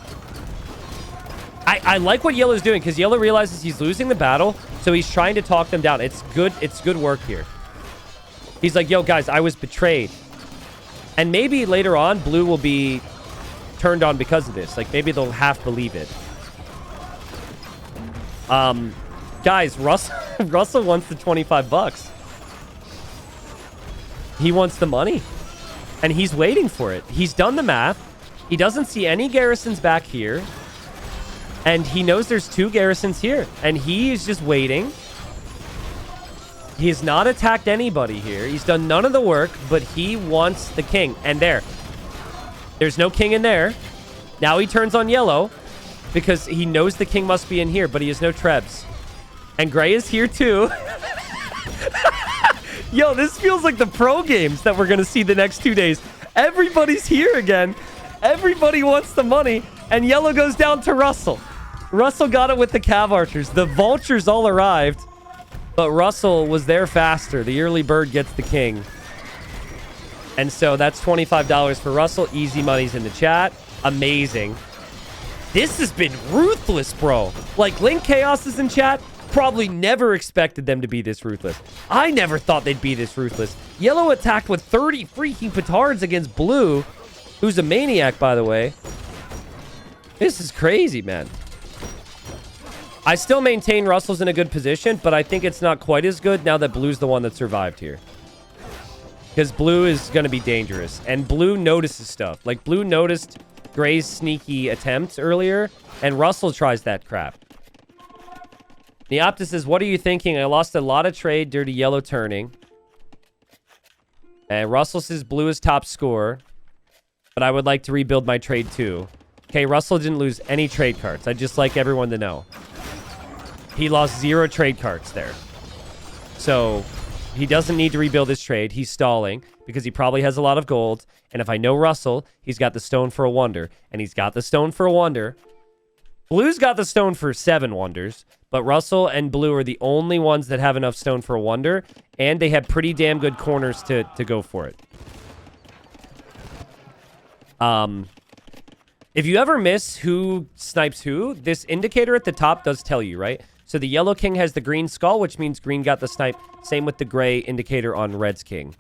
I like what Yellow's doing, because Yellow realizes he's losing the battle, so he's trying to talk them down. It's good work here. He's like, yo, guys, I was betrayed. And maybe later on, Blue will be turned on because of this. Like, maybe they'll half believe it. Guys, Russell wants the 25 bucks. He wants the money. And he's waiting for it. He's done the math. He doesn't see any garrisons back here. And he knows there's 2 garrisons here. And he is just waiting. He has not attacked anybody here. He's done none of the work, but he wants the king. And there's no king in there. Now he turns on yellow because he knows the king must be in here, but he has no trebs. And gray is here too. Yo, this feels like the pro games that we're going to see the next 2 days. Everybody's here again. Everybody wants the money. And yellow goes down to Russell. Russell got it with the cav archers. The vultures all arrived. But Russell was there faster. The early bird gets the king. And so that's $25 for Russell. Easy money's in the chat. Amazing. This has been ruthless, bro. Like, Link Chaos is in chat. Probably never expected them to be this ruthless. I never thought they'd be this ruthless. Yellow attacked with 30 freaking petards against blue, who's a maniac, by the way. This is crazy, man. I still maintain Russell's in a good position, but I think it's not quite as good now that blue's the one that survived here. Because blue is going to be dangerous. And blue notices stuff. Like, blue noticed gray's sneaky attempts earlier, and Russell tries that crap. Neopta says, what are you thinking? I lost a lot of trade due to yellow turning. And Russell says blue is top scorer. But I would like to rebuild my trade too. Okay, Russell didn't lose any trade cards. I'd just like everyone to know. He lost 0 trade cards there. So he doesn't need to rebuild his trade. He's stalling because he probably has a lot of gold. And if I know Russell, he's got the stone for a wonder. And he's got the stone for a wonder. Blue's got the stone for 7 wonders. But Russell and blue are the only ones that have enough stone for a wonder. And they have pretty damn good corners to go for it. If you ever miss who snipes who, this indicator at the top does tell you, right? So the yellow king has the green skull, which means green got the snipe. Same with the gray indicator on red's king.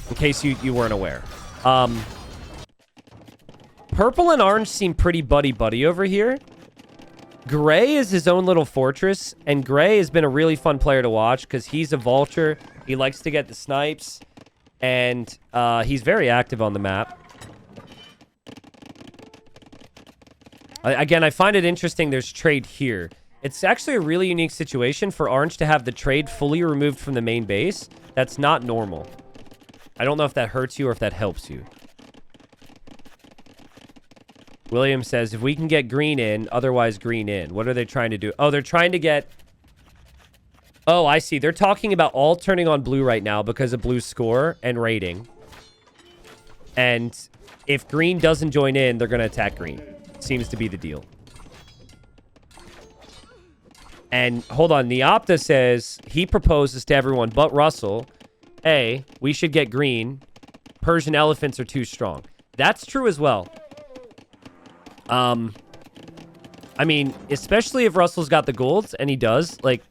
In case you weren't aware. Purple and orange seem pretty buddy-buddy over here. Gray is his own little fortress, and Gray has been a really fun player to watch because he's a vulture. He likes to get the snipes, and he's very active on the map. Again, I find it interesting there's trade here. It's actually a really unique situation for orange to have the trade fully removed from the main base. That's not normal. I don't know if that hurts you or if that helps you. William says, if we can get green in, otherwise green in. What are they trying to do? Oh, they're trying to get... Oh, I see. They're talking about all turning on blue right now because of blue's score and rating. And if green doesn't join in, they're going to attack green. Seems to be the deal. And hold on. Neopta says he proposes to everyone but Russell, A, we should get green. Persian elephants are too strong. That's true as well. I mean, especially if Russell's got the golds, and he does, like,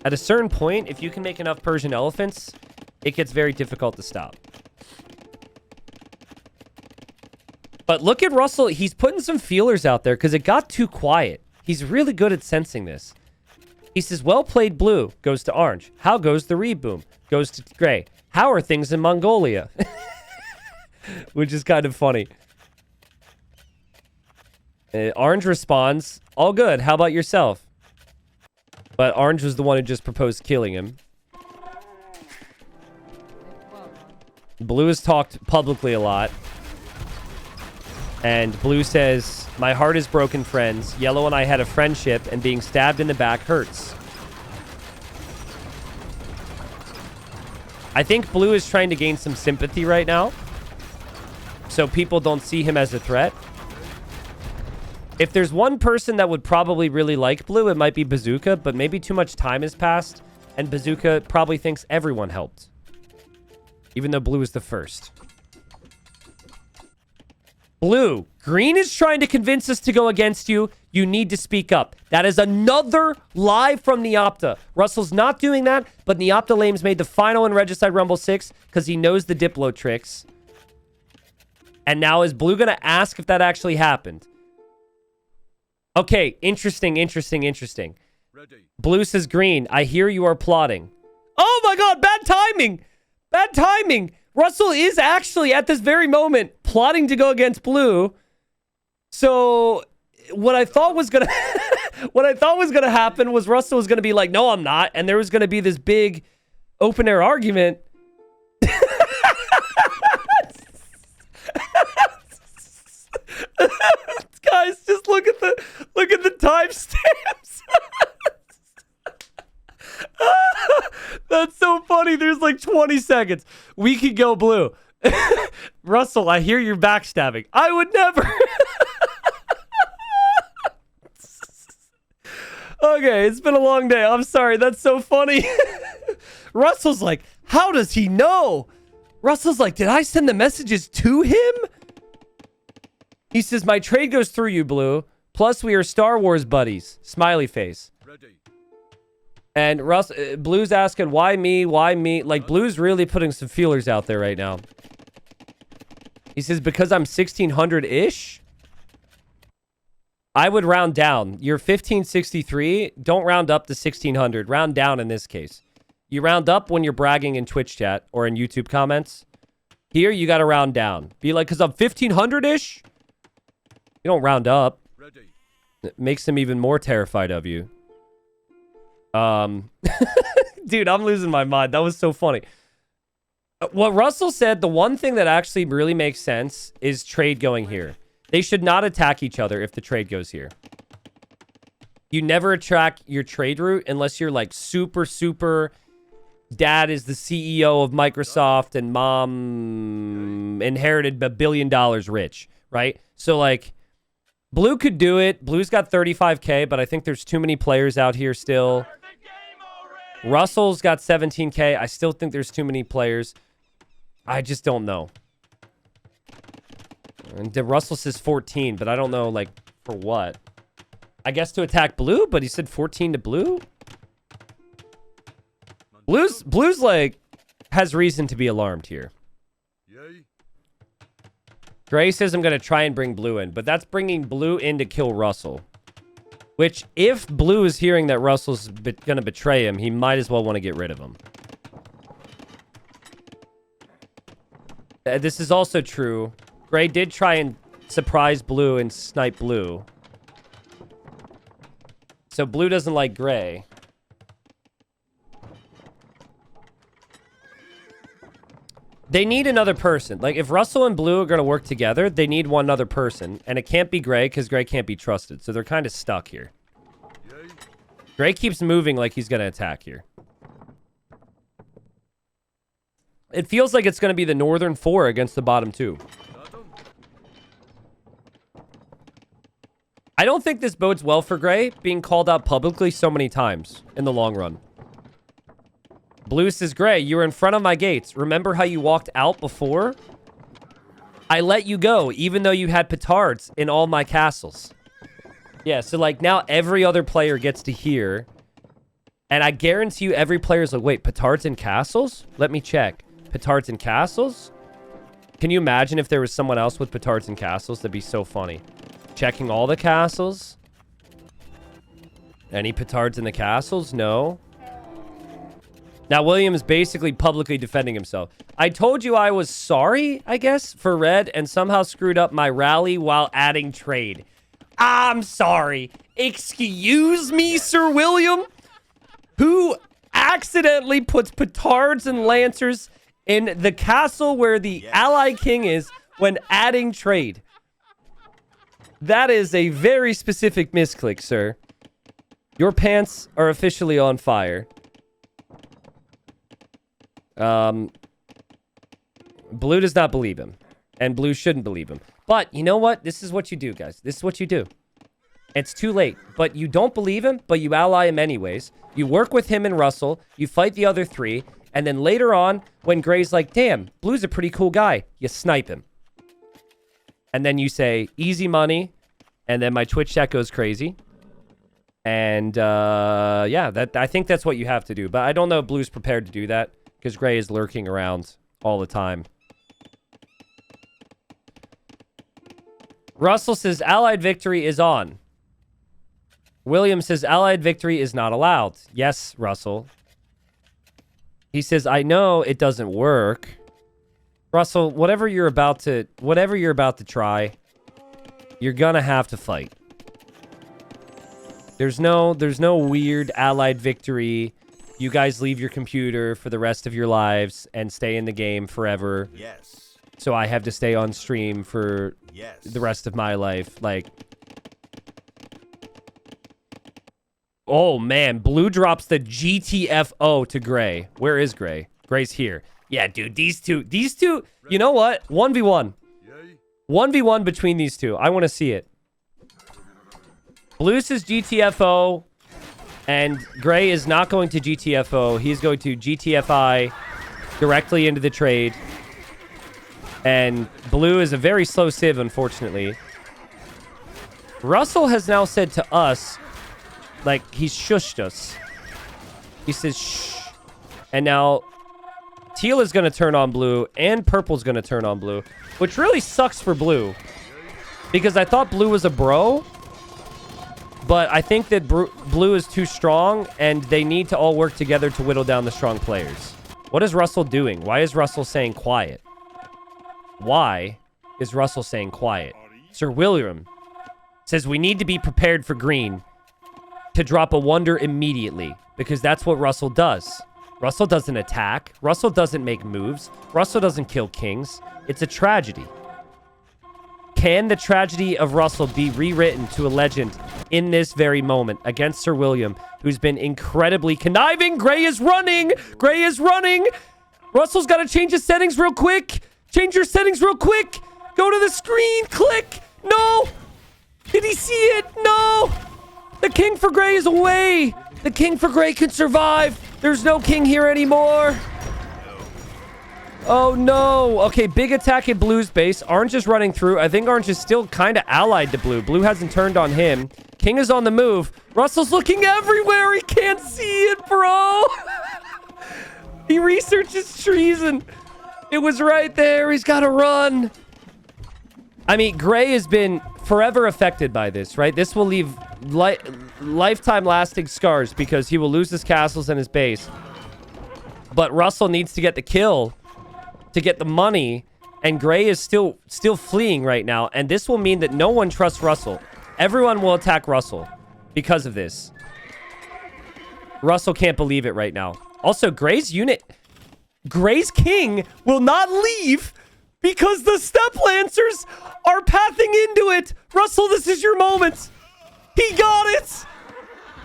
at a certain point, if you can make enough Persian elephants, it gets very difficult to stop. But look at Russell. He's putting some feelers out there because it got too quiet. He's really good at sensing this. He says, well played blue. Goes to orange. How goes the reboom? Goes to gray. How are things in Mongolia? Which is kind of funny. Orange responds, all good. How about yourself? But orange was the one who just proposed killing him. Blue has talked publicly a lot. And blue says, my heart is broken, friends. Yellow and I had a friendship, and being stabbed in the back hurts. I think blue is trying to gain some sympathy right now, so people don't see him as a threat. If there's one person that would probably really like blue, it might be Bazooka, but maybe too much time has passed, and Bazooka probably thinks everyone helped. Even though blue is the first. Blue, green is trying to convince us to go against you. You need to speak up. That is another lie from Neopta. Russell's not doing that, but Neopta Lames made the final in Regicide Rumble 6 because he knows the Diplo tricks. And now is blue going to ask if that actually happened? Okay, interesting. Blue says green. I hear you are plotting. Oh my god, bad timing. Bad timing. Russell is actually at this very moment plotting to go against blue. So what I thought was gonna happen was Russell was gonna be like, no, I'm not, and there was gonna be this big open air argument. Guys, just look at the timestamps. That's so funny. There's like 20 seconds. We could go blue. Russell, I hear you're backstabbing. I would never. Okay, it's been a long day. I'm sorry. That's so funny. Russell's like, how does he know? Russell's like, did I send the messages to him? He says, my trade goes through you, Blue. Plus, we are Star Wars buddies. Smiley face. Ready. And Blue's asking, why me? Why me? Like, Blue's really putting some feelers out there right now. He says, because I'm 1600-ish? I would round down. You're 1563. Don't round up to 1600. Round down in this case. You round up when you're bragging in Twitch chat or in YouTube comments. Here, you got to round down. Be like, because I'm 1500-ish? You don't round up. Ready. It makes them even more terrified of you. Dude, I'm losing my mind. That was so funny. What Russell said, the one thing that actually really makes sense is trade going here. They should not attack each other if the trade goes here. You never attack your trade route unless you're like super... Dad is the CEO of Microsoft and mom inherited $1 billion rich, right? So like... Blue could do it. Blue's got 35k, but I think there's too many players out here still. Russell's got 17k. I still think there's too many players. I just don't know. And Russell says 14, but I don't know, like, for what? I guess to attack blue, but he said 14 to blue? Blue's like, has reason to be alarmed here. Gray says I'm going to try and bring blue in, but that's bringing blue in to kill Russell. Which, if blue is hearing that Russell's going to betray him, he might as well want to get rid of him. This is also true. Gray did try and surprise blue and snipe blue. So blue doesn't like gray. They need another person. Like, if Russell and Blue are going to work together, they need one other person. And it can't be Gray, because Gray can't be trusted. So they're kind of stuck here. Gray keeps moving like he's going to attack here. It feels like it's going to be the northern 4 against the bottom 2. I don't think this bodes well for Gray, being called out publicly so many times in the long run. Blue says, Gray, you were in front of my gates. Remember how you walked out before? I let you go, even though you had petards in all my castles. Yeah, so, like, now every other player gets to hear. And I guarantee you every player's like, wait, petards in castles? Let me check. Petards in castles? Can you imagine if there was someone else with petards in castles? That'd be so funny. Checking all the castles? Any petards in the castles? No. Now, William is basically publicly defending himself. I told you I was sorry, I guess, for red and somehow screwed up my rally while adding trade. I'm sorry. Excuse me, Sir William? Who accidentally puts petards and lancers in the castle where the ally king is when adding trade? That is a very specific misclick, sir. Your pants are officially on fire. Blue does not believe him. And Blue shouldn't believe him. But, you know what? This is what you do, guys. This is what you do. It's too late. But you don't believe him, but you ally him anyways. You work with him and Russell. You fight the other 3. And then later on, when Gray's like, damn, Blue's a pretty cool guy, you snipe him. And then you say, easy money. And then my Twitch chat goes crazy. And, yeah, I think that's what you have to do. But I don't know if Blue's prepared to do that. Because Gray is lurking around all the time. Russell says, Allied victory is on. William says, allied victory is not allowed. Yes, Russell. He says, I know it doesn't work. Russell, whatever you're about to try, you're gonna have to fight. There's no weird allied victory. You guys leave your computer for the rest of your lives and stay in the game forever. Yes. So I have to stay on stream for Yes. the rest of my life. Like, oh man, Blue drops the GTFO to Gray. Where is Gray? Gray's here. Yeah, dude, these two, you know what? 1v1. 1v1 between these two. I want to see it. Blue says GTFO, and Gray is not going to GTFO. He's going to GTFI directly into the trade. And Blue is a very slow civ, unfortunately. Russell has now said to us, like, he's shushed us. He says, shh. And now, Teal is going to turn on Blue, and Purple's going to turn on Blue, which really sucks for Blue. Because I thought Blue was a bro, but I think that Blue is too strong, and they need to all work together to whittle down the strong players. What is Russell doing? Why is Russell saying quiet? Why is Russell saying quiet? Sir William says we need to be prepared for green to drop a wonder immediately, because that's what Russell does. Russell doesn't attack. Russell doesn't make moves. Russell doesn't kill kings. It's a tragedy. Can the tragedy of Russell be rewritten to a legend in this very moment against Sir William, who's been incredibly conniving? Gray is running. Gray is running. Russell's got to change his settings real quick. Change your settings real quick. Go to the screen. Click. No. Did he see it? No. The king for Gray is away. The king for Gray can survive. There's no king here anymore. Oh, no. Okay, big attack at Blue's base. Orange is running through. I think Orange is still kind of allied to Blue. Blue hasn't turned on him. King is on the move. Russell's looking everywhere. He can't see it, bro. He researches treason. It was right there. He's got to run. I mean, Gray has been forever affected by this, right? This will leave lifetime lasting scars because he will lose his castles and his base. But Russell needs to get the kill to get the money, and Gray is still fleeing right now, and this will mean that no one trusts Russell. Everyone will attack Russell because of this. Russell can't believe it right now. Also, Gray's king will not leave because the Step Lancers are pathing into it. Russell, this is your moment. He got it.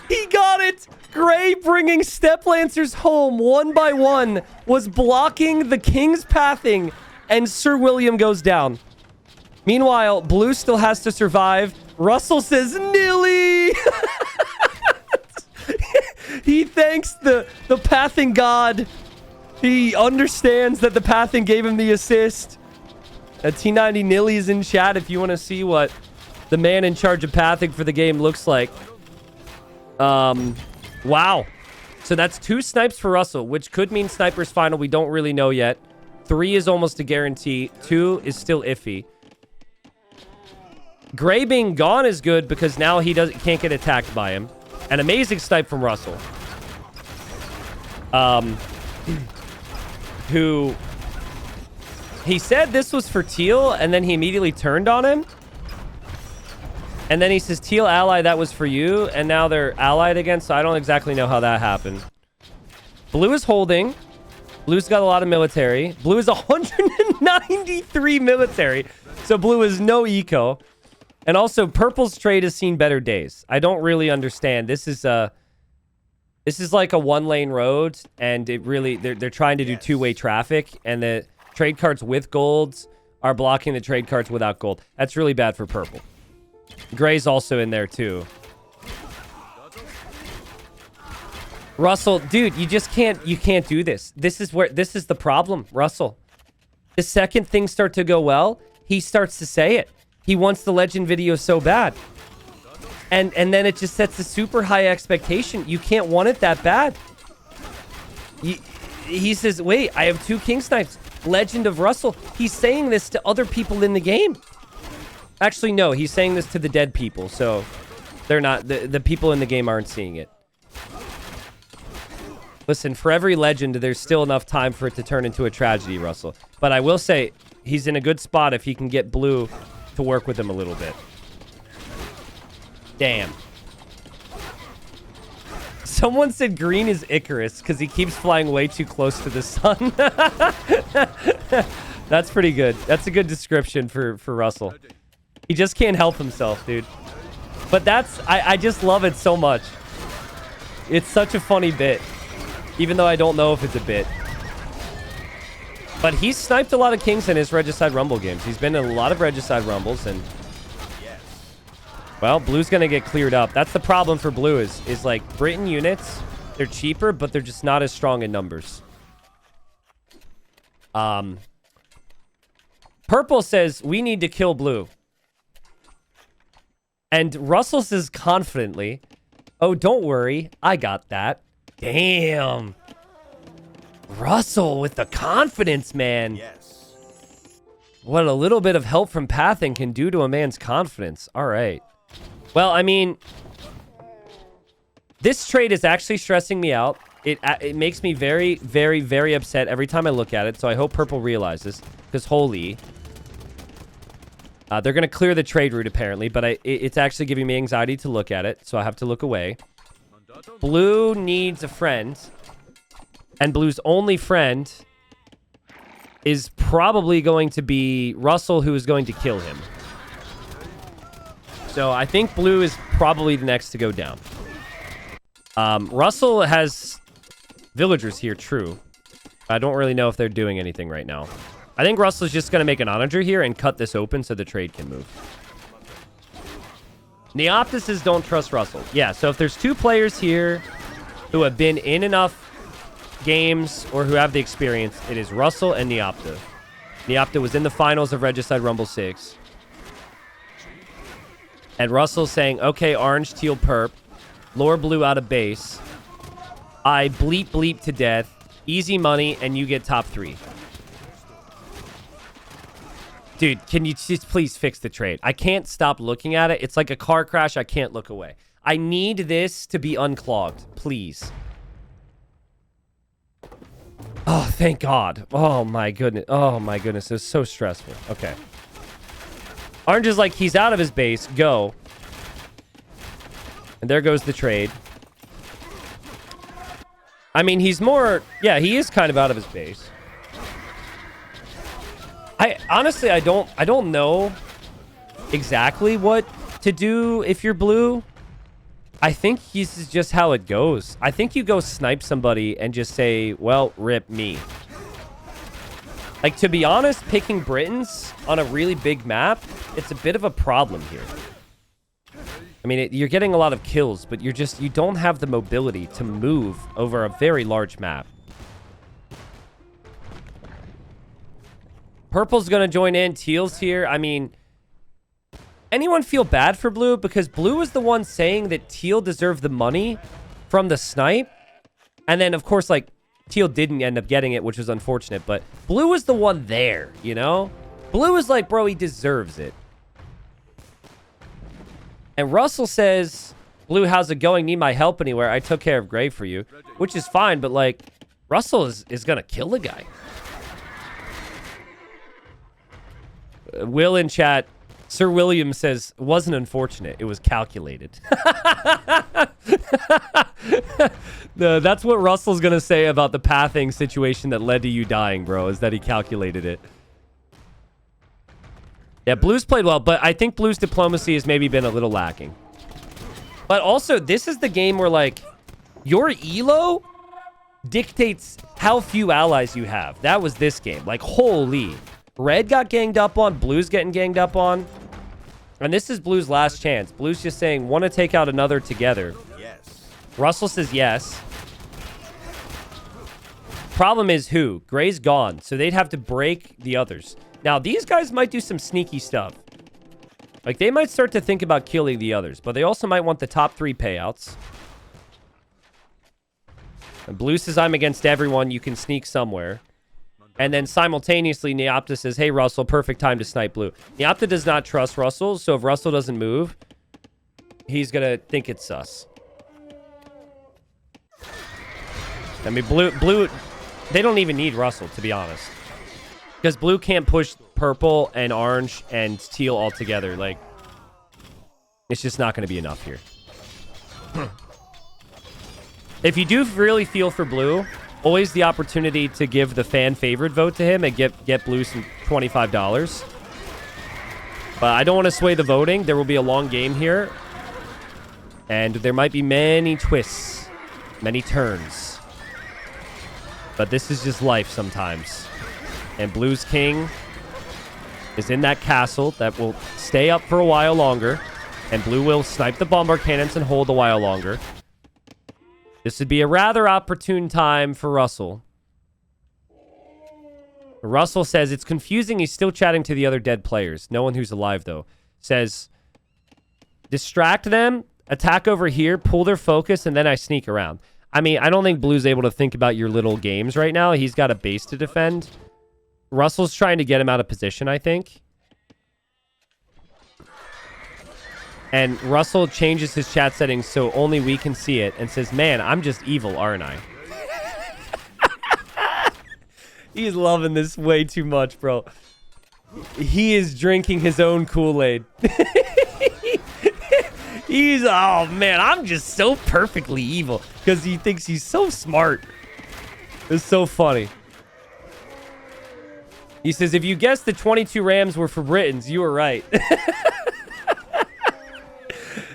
He got it. Gray bringing Step Lancers home one by one was blocking the king's pathing, and Sir William goes down. Meanwhile, Blue still has to survive. Russell says, Nilly! He thanks the pathing god. He understands that the pathing gave him the assist. T90 Nilly is in chat if you want to see what the man in charge of pathing for the game looks like. Wow. So that's 2 snipes for Russell, which could mean Sniper's final. We don't really know yet. 3 is almost a guarantee. 2 is still iffy. Gray being gone is good because now he can't get attacked by him. An amazing snipe from Russell. Who... He said this was for Teal, and then he immediately turned on him. And then he says, Teal ally, that was for you. And now they're allied again, so I don't exactly know how that happened. Blue is holding. Blue's got a lot of military. Blue is 193 military. So Blue is no eco. And also, Purple's trade has seen better days. I don't really understand. This is like a 1-lane road, and it really they're trying to do 2-way traffic, and the trade carts with golds are blocking the trade carts without gold. That's really bad for Purple. Gray's also in there too. Russell, dude, you can't do this. This is the problem, Russell. The second things start to go well, he starts to say it. He wants the legend video so bad. And then it just sets a super high expectation. You can't want it that bad. He says, wait, I have 2 king snipes. Legend of Russell. He's saying this to other people in the game. Actually, no, he's saying this to the dead people. So They're not. The people in the game aren't seeing it. Listen, for every legend, there's still enough time for it to turn into a tragedy, Russell. But I will say, he's in a good spot if he can get blue to work with him a little bit. Damn. Someone said green is Icarus because he keeps flying way too close to the sun. That's pretty good. That's a good description for Russell. He just can't help himself, dude. But that's... I just love it so much. It's such a funny bit. Even though I don't know if it's a bit. But he's sniped a lot of kings in his Regicide Rumble games. He's been in a lot of Regicide Rumbles, and... Well, blue's going to get cleared up. That's the problem for blue is like Britain units. They're cheaper, but they're just not as strong in numbers. Purple says, we need to kill blue. And Russell says confidently, oh, don't worry. I got that. Damn. Russell with the confidence, man. Yes. What a little bit of help from pathing can do to a man's confidence. All right. Well, I mean, this trade is actually stressing me out. It makes me very, very, very upset every time I look at it. So I hope purple realizes, because holy. They're going to clear the trade route, apparently, but it's actually giving me anxiety to look at it, so I have to look away. Blue needs a friend, and blue's only friend is probably going to be Russell, who is going to kill him. So I think blue is probably the next to go down. Russell has villagers here, true. I don't really know if they're doing anything right now. I think Russell's just going to make an onager here and cut this open so the trade can move. Neoptises don't trust Russell. Yeah, so if there's two players here who have been in enough games or who have the experience, it is Russell and Neopta. Neopta was in the finals of Regicide Rumble 6. And Russell's saying, okay, orange, teal, perp. Lure blue out of base. I bleep bleep to death. Easy money, and you get top 3. Dude, can you just please fix the trade? I can't stop looking at it. It's like a car crash. I can't look away. I need this to be unclogged. Please. Oh, thank God. Oh, my goodness. Oh, my goodness. It's so stressful. Okay. Orange is like, he's out of his base. Go. And there goes the trade. I mean, he's more... Yeah, he is kind of out of his base. Honestly, I don't know exactly what to do if you're blue. I think this is just how it goes. I think you go snipe somebody and just say, well, rip me. Like, to be honest, picking Britons on a really big map, it's a bit of a problem here. I mean, you're getting a lot of kills, but you don't have the mobility to move over a very large map. Purple's going to join in. Teal's here. I mean, anyone feel bad for blue? Because blue is the one saying that teal deserved the money from the snipe. And then, of course, like, teal didn't end up getting it, which was unfortunate. But blue was the one there, you know? Blue is like, bro, he deserves it. And Russell says, blue, how's it going? Need my help anywhere? I took care of gray for you. Which is fine, but, like, Russell is going to kill the guy. Will in chat, Sir William says, wasn't unfortunate. It was calculated. No, that's what Russell's going to say about the pathing situation that led to you dying, bro, is that he calculated it. Yeah, blue's played well, but I think blue's diplomacy has maybe been a little lacking. But also, this is the game where, like, your elo dictates how few allies you have. That was this game. Like, holy... Red got ganged up on. Blue's getting ganged up on. And this is Blue's last chance. Blue's just saying, want to take out another together. Yes. Russell says yes. Problem is who? Gray's gone. So they'd have to break the others. Now, these guys might do some sneaky stuff. Like, they might start to think about killing the others. But they also might want the top 3 payouts. And Blue says, I'm against everyone. You can sneak somewhere. And then simultaneously, Neopta says, hey, Russell, perfect time to snipe blue. Neopta does not trust Russell, so if Russell doesn't move, he's gonna think it's sus. I mean, blue, they don't even need Russell, to be honest. Because blue can't push purple and orange and teal all together. Like, it's just not going to be enough here. If you do really feel for blue, always the opportunity to give the fan favorite vote to him and get blue some $25. But I don't want to sway the voting. There will be a long game here. And there might be many twists, many turns. But this is just life sometimes. And blue's king is in that castle that will stay up for a while longer. And blue will snipe the bombard cannons and hold a while longer. This would be a rather opportune time for Russell. Russell says, it's confusing. He's still chatting to the other dead players. No one who's alive, though. Says, distract them, attack over here, pull their focus, and then I sneak around. I mean, I don't think blue's able to think about your little games right now. He's got a base to defend. Russell's trying to get him out of position, I think. And Russell changes his chat settings so only we can see it and says, man, I'm just evil, aren't I? He's loving this way too much, bro. He is drinking his own Kool-Aid. He's, oh man, I'm just so perfectly evil because he thinks he's so smart. It's so funny. He says, if you guessed the 22 Rams were for Britons, you were right.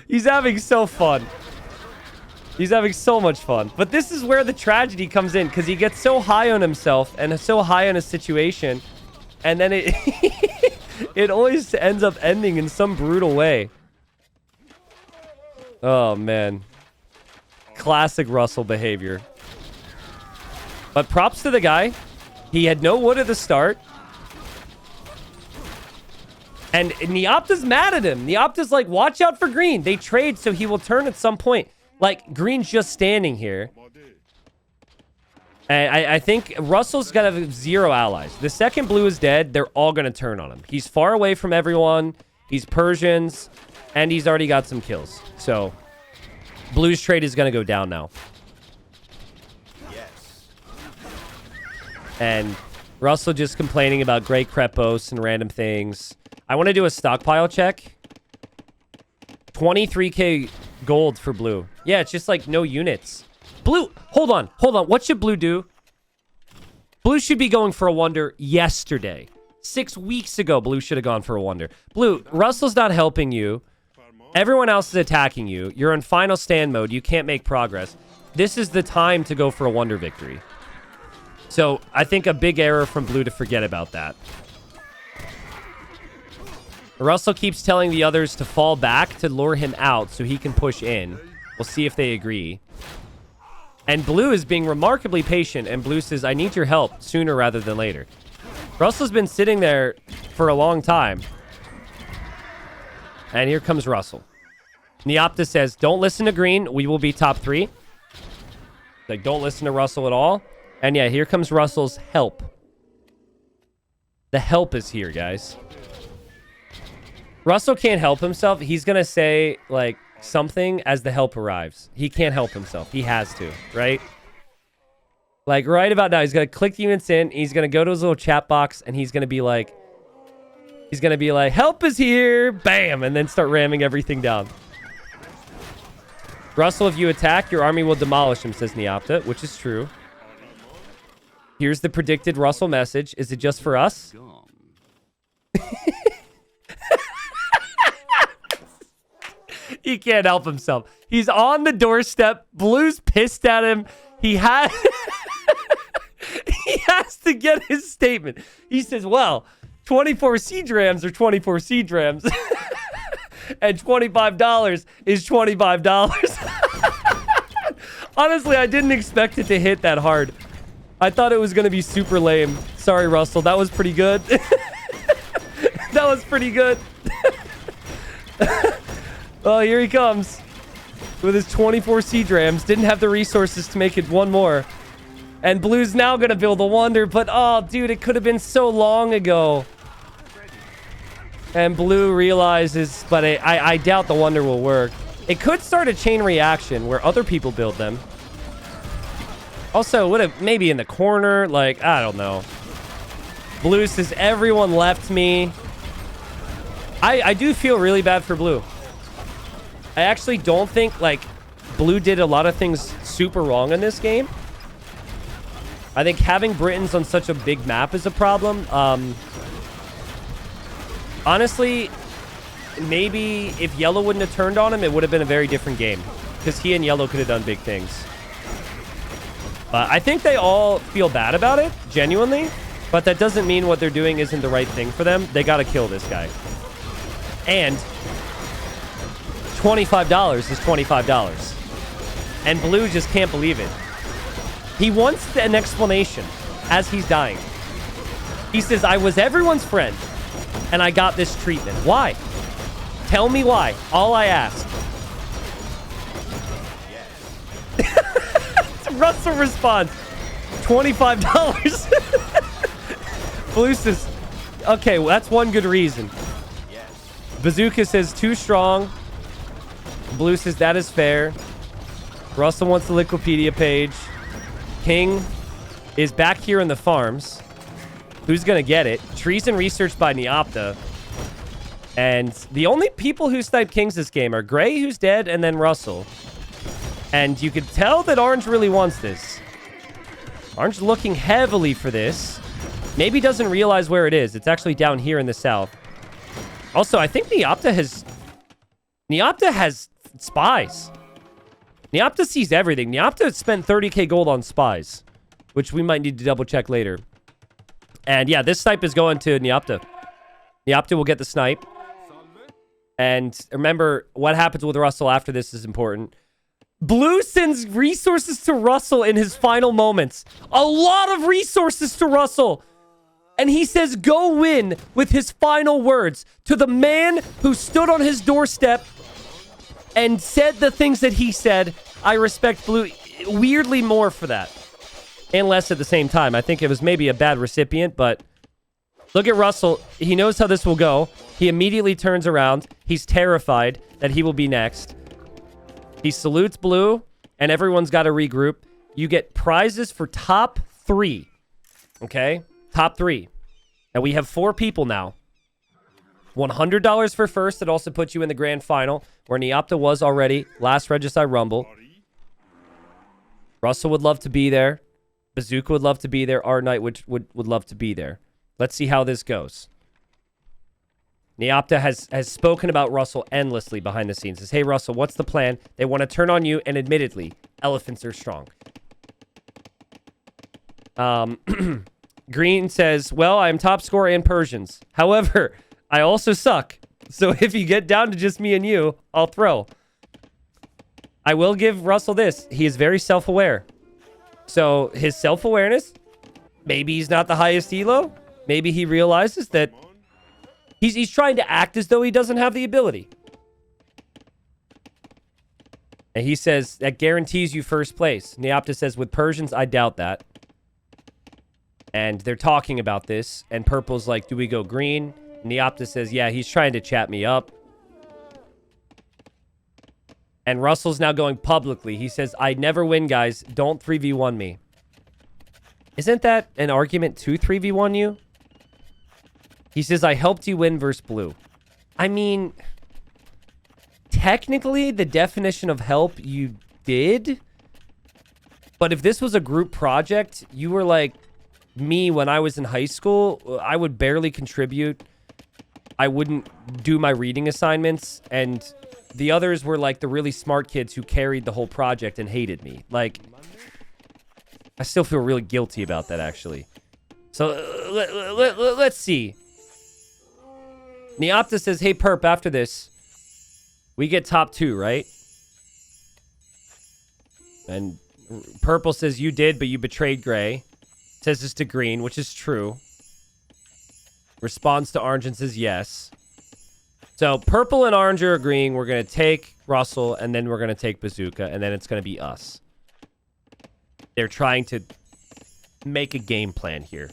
He's having so fun. He's having so much fun. But this is where the tragedy comes in because he gets so high on himself and so high on a situation. And then it, it always ends up ending in some brutal way. Oh, man. Classic Russell behavior. But props to the guy. He had no wood at the start. And Neopta's mad at him. Neopta's like, watch out for green. They trade, so he will turn at some point. Like, green's just standing here. And I think Russell's got to have 0 allies. The second blue is dead, they're all going to turn on him. He's far away from everyone. He's Persians. And he's already got some kills. So, blue's trade is going to go down now. Yes. And Russell just complaining about great Krepos and random things. I want to do a stockpile check. 23k gold for blue. Yeah, it's just like no units. Blue, hold on. What should blue do? Blue should be going for a wonder yesterday. 6 weeks ago, blue should have gone for a wonder. Blue, Russell's not helping you. Everyone else is attacking you. You're in final stand mode. You can't make progress. This is the time to go for a wonder victory. So I think a big error from blue to forget about that. Russell keeps telling the others to fall back to lure him out so he can push in. We'll see if they agree. And blue is being remarkably patient, and blue says, I need your help sooner rather than later. Russell's been sitting there for a long time. And here comes Russell. Neopta says, don't listen to green. We will be top 3. Like, don't listen to Russell at all. And yeah, here comes Russell's help. The help is here, guys. Russell can't help himself. He's going to say, like, something as the help arrives. He can't help himself. He has to, right? Like, right about now, he's going to click the units in. He's going to go to his little chat box, and he's going to be like, help is here. Bam. And then start ramming everything down. Russell, if you attack, your army will demolish him, says Neopta, which is true. Here's the predicted Russell message. Is it just for us? He can't help himself. He's on the doorstep. Blue's pissed at him. He has to get his statement. He says, well, 24 siege rams are 24 siege rams. And $25 is $25. Honestly, I didn't expect it to hit that hard. I thought it was going to be super lame. Sorry, Russell. That was pretty good. That was pretty good. Oh, here he comes. With his 24 siege rams. Didn't have the resources to make it one more. And blue's now going to build a wonder. But, oh, dude, it could have been so long ago. And blue realizes, but I doubt the wonder will work. It could start a chain reaction where other people build them. Also, maybe in the corner? Like, I don't know. Blue says, everyone left me. I do feel really bad for Blue. I actually don't think, like, Blue did a lot of things super wrong in this game. I think having Britons on such a big map is a problem. Honestly, maybe if Yellow wouldn't have turned on him, it would have been a very different game. Because he and Yellow could have done big things. But I think they all feel bad about it, genuinely. But that doesn't mean what they're doing isn't the right thing for them. They got to kill this guy. And $25 is $25. And Blue just can't believe it. He wants an explanation as he's dying. He says, I was everyone's friend, and I got this treatment. Why? Tell me why. All I ask. Yes. Russell responds, $25. Blue says, okay, well, that's one good reason. Yes. Bazooka says, too strong. Blue says, that is fair. Russell wants the Wikipedia page. King is back here in the farms. Who's going to get it? Treason researched by Neopta. And the only people who snipe Kings this game are Gray, who's dead, and then Russell. And you could tell that Orange really wants this. Orange looking heavily for this. Maybe doesn't realize where it is. It's actually down here in the south. Also, I think Neopta has spies. Neopta sees everything. Neopta spent 30k gold on spies, which we might need to double check later. And yeah, this snipe is going to Neopta. Neopta will get the snipe. And remember, what happens with Russell after this is important. Blue sends resources to Russell in his final moments. A lot of resources to Russell. And he says, go win with his final words to the man who stood on his doorstep and said the things that he said. I respect Blue weirdly more for that. And less at the same time. I think it was maybe a bad recipient, but look at Russell. He knows how this will go. He immediately turns around. He's terrified that he will be next. He salutes Blue, and everyone's got to regroup. You get prizes for top 3. Okay? Top 3. And we have 4 people now. $100 for first. It also puts you in the grand final, where Neopta was already. Last Regicide Rumble. Russell would love to be there. Bazooka would love to be there. R Knight would love to be there. Let's see how this goes. Neopta has spoken about Russell endlessly behind the scenes. Says, hey, Russell, what's the plan? They want to turn on you, and admittedly, elephants are strong. Green says, well, I am top scorer in Persians. However, I also suck. So if you get down to just me and you, I'll throw. I will give Russell this. He is very self-aware. So his self-awareness, maybe he's not the highest elo. Maybe he realizes that he's trying to act as though he doesn't have the ability. And he says, that guarantees you first place. Neopta says, with Persians, I doubt that. And they're talking about this. And Purple's like, do we go green? Neopta says, yeah, he's trying to chat me up. And Russell's now going publicly. He says, I never win, guys. Don't 3v1 me. Isn't that an argument to 3v1 you? He says, I helped you win versus Blue. I mean, technically, the definition of help you did. But if this was a group project, you were like me when I was in high school. I would barely contribute. I wouldn't do my reading assignments. And the others were like the really smart kids who carried the whole project and hated me. Like, I still feel really guilty about that, actually. So, let's see. Neopta says, hey, Perp, after this, we get top 2, right? And Purple says, you did, but you betrayed Gray. Says this to Green, which is true. Responds to Orange and says yes. So Purple and Orange are agreeing. We're going to take Russell, and then we're going to take Bazooka, and then it's going to be us. They're trying to make a game plan here.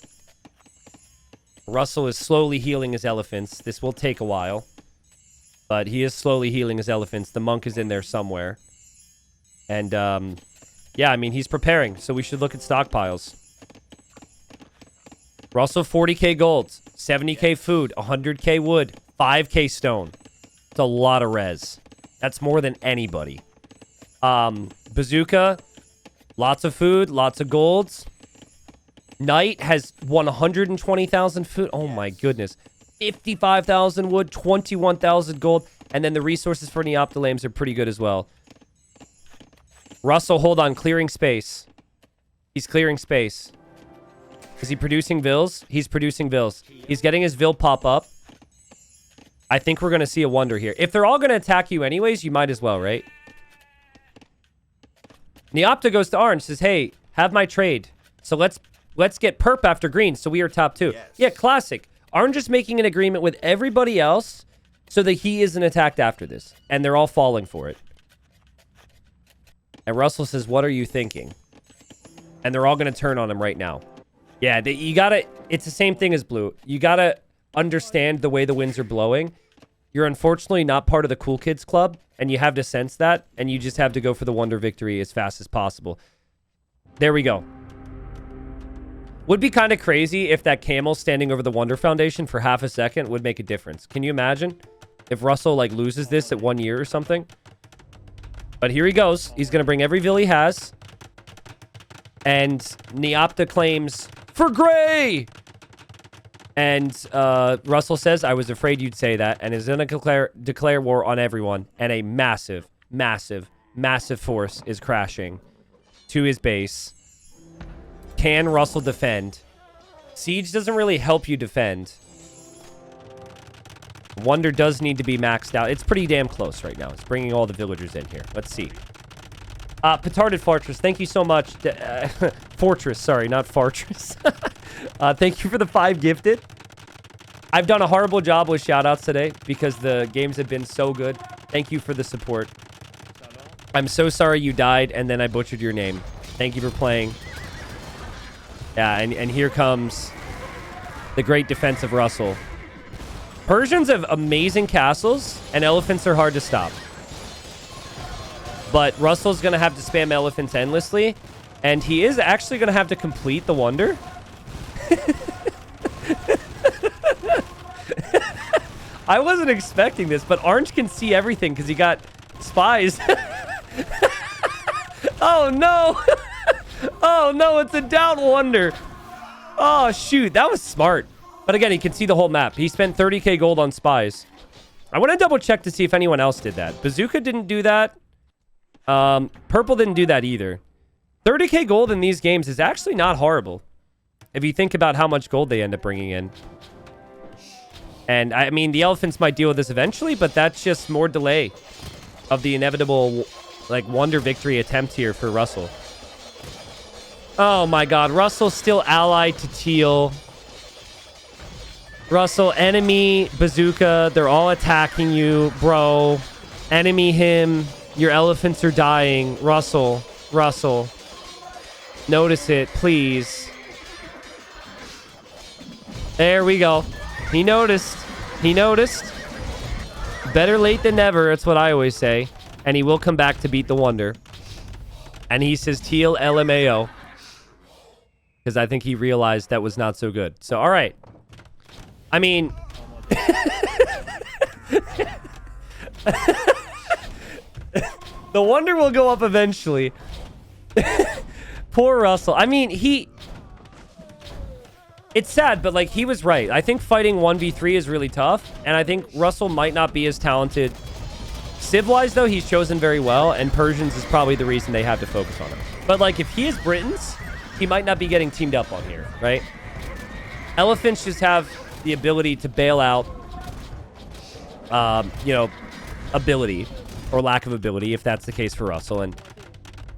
Russell is slowly healing his elephants. This will take a while. But he is slowly healing his elephants. The monk is in there somewhere. And, yeah, I mean, he's preparing. So we should look at stockpiles. Russell, 40k gold, 70k food, 100k wood, 5k stone. It's a lot of res. That's more than anybody. Bazooka, lots of food, lots of golds. Knight has 120,000 food. Oh, my goodness. 55,000 wood, 21,000 gold. And then the resources for Neoptolames are pretty good as well. Russell, hold on. Clearing space. He's clearing space. Is he producing vills? He's producing vills. He's getting his vill pop up. I think we're going to see a wonder here. If they're all going to attack you anyways, you might as well, right? Neopta goes to orange, says, hey, have my trade. So let's get perp after green, so we are top 2. Yes. Yeah, classic. Orange is making an agreement with everybody else so that he isn't attacked after this. And they're all falling for it. And Russell says, what are you thinking? And they're all going to turn on him right now. Yeah, you got to... It's the same thing as blue. You got to understand the way the winds are blowing. You're unfortunately not part of the cool kids club, and you have to sense that, and you just have to go for the wonder victory as fast as possible. There we go. Would be kind of crazy if that camel standing over the Wonder Foundation for half a second would make a difference. Can you imagine if Russell, like, loses this at 1 year or something? But here he goes. He's going to bring every vill he has. And Neopta claims for gray! And Russell says, I was afraid you'd say that, and is going to declare war on everyone. And a massive, massive, massive force is crashing to his base. Can Russell defend? Siege doesn't really help you defend. Wonder does need to be maxed out. It's pretty damn close right now. It's bringing all the villagers in here. Let's see. Petarded Fortress, thank you so much. Fortress, sorry, not Fortress. Thank you for the 5 gifted. I've done a horrible job with shoutouts today because the games have been so good. Thank you for the support. I'm so sorry you died and then I butchered your name. Thank you for playing. Yeah, and here comes the great defense of Russell. Persians have amazing castles, and elephants are hard to stop. But Russell's going to have to spam elephants endlessly, and he is actually going to have to complete the wonder. I wasn't expecting this, but Orange can see everything because he got spies. Oh, no. Oh, no, it's a down wonder. Oh, shoot. That was smart. But again, he can see the whole map. He spent 30k gold on spies. I want to double check to see if anyone else did that. Bazooka didn't do that. Purple didn't do that either. 30k gold in these games is actually not horrible. If you think about how much gold they end up bringing in. And, I mean, the elephants might deal with this eventually, but that's just more delay of the inevitable, like, wonder victory attempt here for Russell. Oh my god, Russell's still allied to Teal. Russell, enemy, bazooka, they're all attacking you, bro. Enemy him, your elephants are dying. Russell, Russell. Notice it, please. There we go. He noticed. He noticed. Better late than never, that's what I always say. And he will come back to beat the wonder. And he says Teal LMAO. Because I think he realized that was not so good. So, all right. I mean... the wonder will go up eventually. Poor Russell. I mean, he... It's sad, but, like, he was right. I think fighting 1v3 is really tough. And I think Russell might not be as talented. Civ-wise, though, he's chosen very well. And Persians is probably the reason they have to focus on him. But, like, if he is Britons... he might not be getting teamed up on here, right? Elephants just have the ability to bail out, you know, ability or lack of ability, if that's the case for Russell. And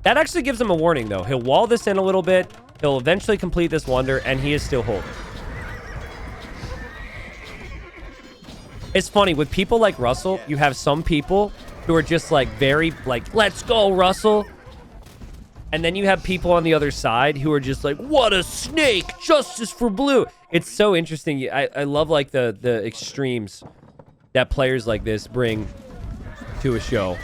that actually gives him a warning, though. He'll wall this in a little bit. He'll eventually complete this wonder, and he is still holding. It's funny. With people like Russell, you have some people who are just, like, very, like, let's go, Russell. And then you have people on the other side who are just like, what a snake! Justice for blue! It's so interesting. I love, like, the extremes that players like this bring to a show.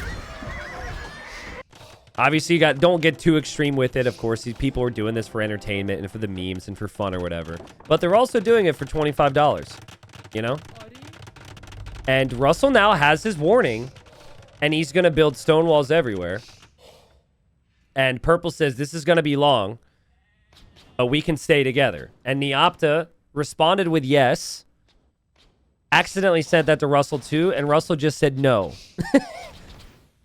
Obviously, don't get too extreme with it. Of course, these people are doing this for entertainment and for the memes and for fun or whatever. But they're also doing it for $25, you know? And Russell now has his warning, and he's going to build stone walls everywhere. And Purple says, this is going to be long, but we can stay together. And Neopta responded with yes. Accidentally sent that to Russell too, and Russell just said no.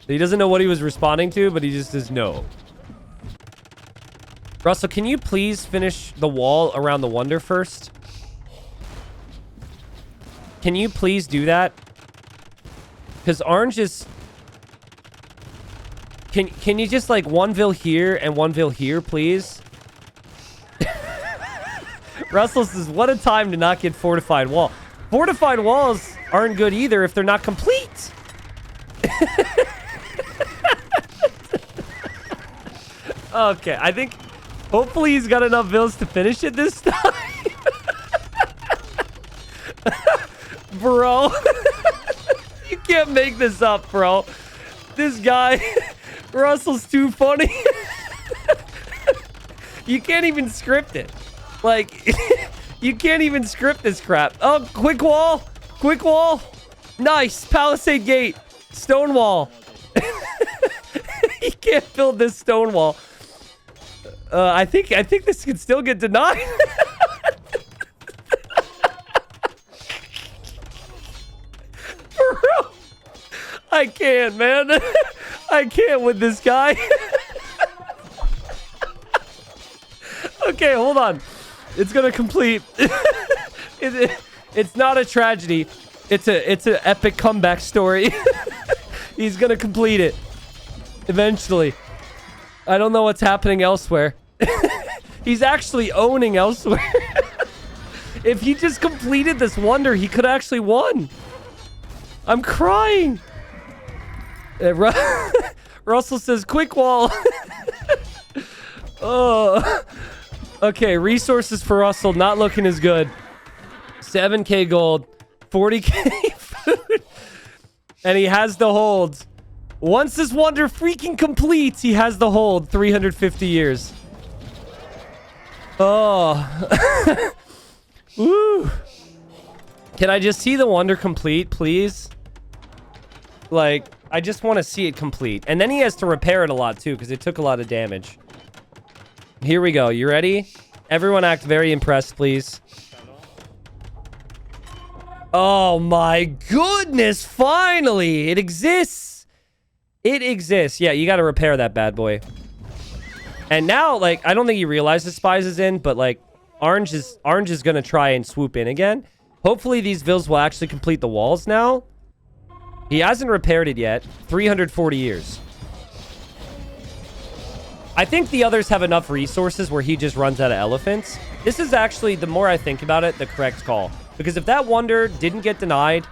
He doesn't know what he was responding to, but he just says no. Russell, can you please finish the wall around the Wonder first? Can you please do that? Because Orange is... Can you just like one-ville here and one-ville here, please? Russell says, what a time to not get fortified wall. Fortified walls aren't good either if they're not complete. Okay, I think hopefully he's got enough villas to finish it this time. Bro. You can't make this up, bro. This guy, Russell's too funny. You can't even script it. Like, you can't even script this crap. Oh, quick wall. Quick wall. Nice. Palisade gate. Stone wall. He can't build this stone wall. I think this can still get denied. Bro, I can't, man. I can't with this guy. Okay, hold on. It's gonna complete. It's not a tragedy. It's an epic comeback story. He's gonna complete it eventually. I don't know what's happening elsewhere. He's actually owning elsewhere. If he just completed this wonder, he could actually won. I'm crying. Russell says, quick wall. Oh. Okay, resources for Russell not looking as good. 7k gold, 40k food. And he has the hold. Once this wonder freaking completes, he has the hold. 350 years. Oh. Woo. Can I just see the wonder complete, please? Like, I just want to see it complete. And then he has to repair it a lot, too, because it took a lot of damage. Here we go. You ready? Everyone act very impressed, please. Oh, my goodness. Finally. It exists. It exists. Yeah, you got to repair that bad boy. And now, like, I don't think he realizes Spies is in, but, like, Orange is going to try and swoop in again. Hopefully, these vills will actually complete the walls now. He hasn't repaired it yet. 340 years. I think the others have enough resources where he just runs out of elephants. This is actually, the more I think about it, the correct call. Because if that wonder didn't get denied,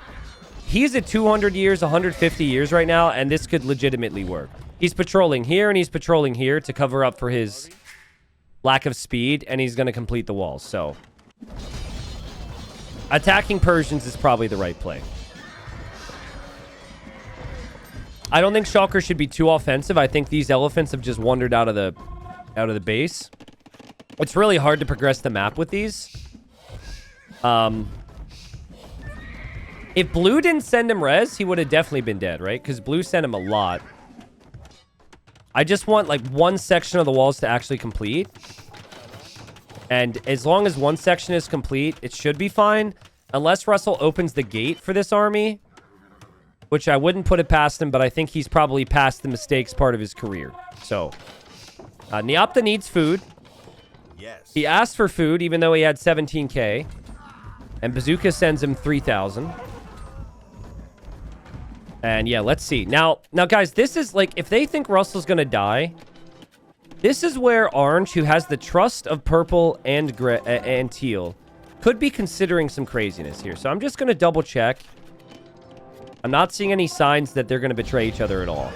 he's at 200 years, 150 years right now, and this could legitimately work. He's patrolling here and he's patrolling here to cover up for his lack of speed, and he's going to complete the walls. So, attacking Persians is probably the right play. I don't think Shulker should be too offensive. I think these elephants have just wandered out of the base. It's really hard to progress the map with these. If Blue didn't send him res, he would have definitely been dead, right? Because Blue sent him a lot. I just want, like, one section of the walls to actually complete. And as long as one section is complete, it should be fine. Unless Russell opens the gate for this army. Which I wouldn't put it past him, but I think he's probably past the mistakes part of his career. So, Neopta needs food. Yes. He asked for food, even though he had 17k. And Bazooka sends him 3,000. And yeah, let's see. Now, guys, this is like, if they think Russell's gonna die, this is where Orange, who has the trust of Purple and Teal, could be considering some craziness here. So I'm just gonna double check. I'm not seeing any signs that they're gonna betray each other at all.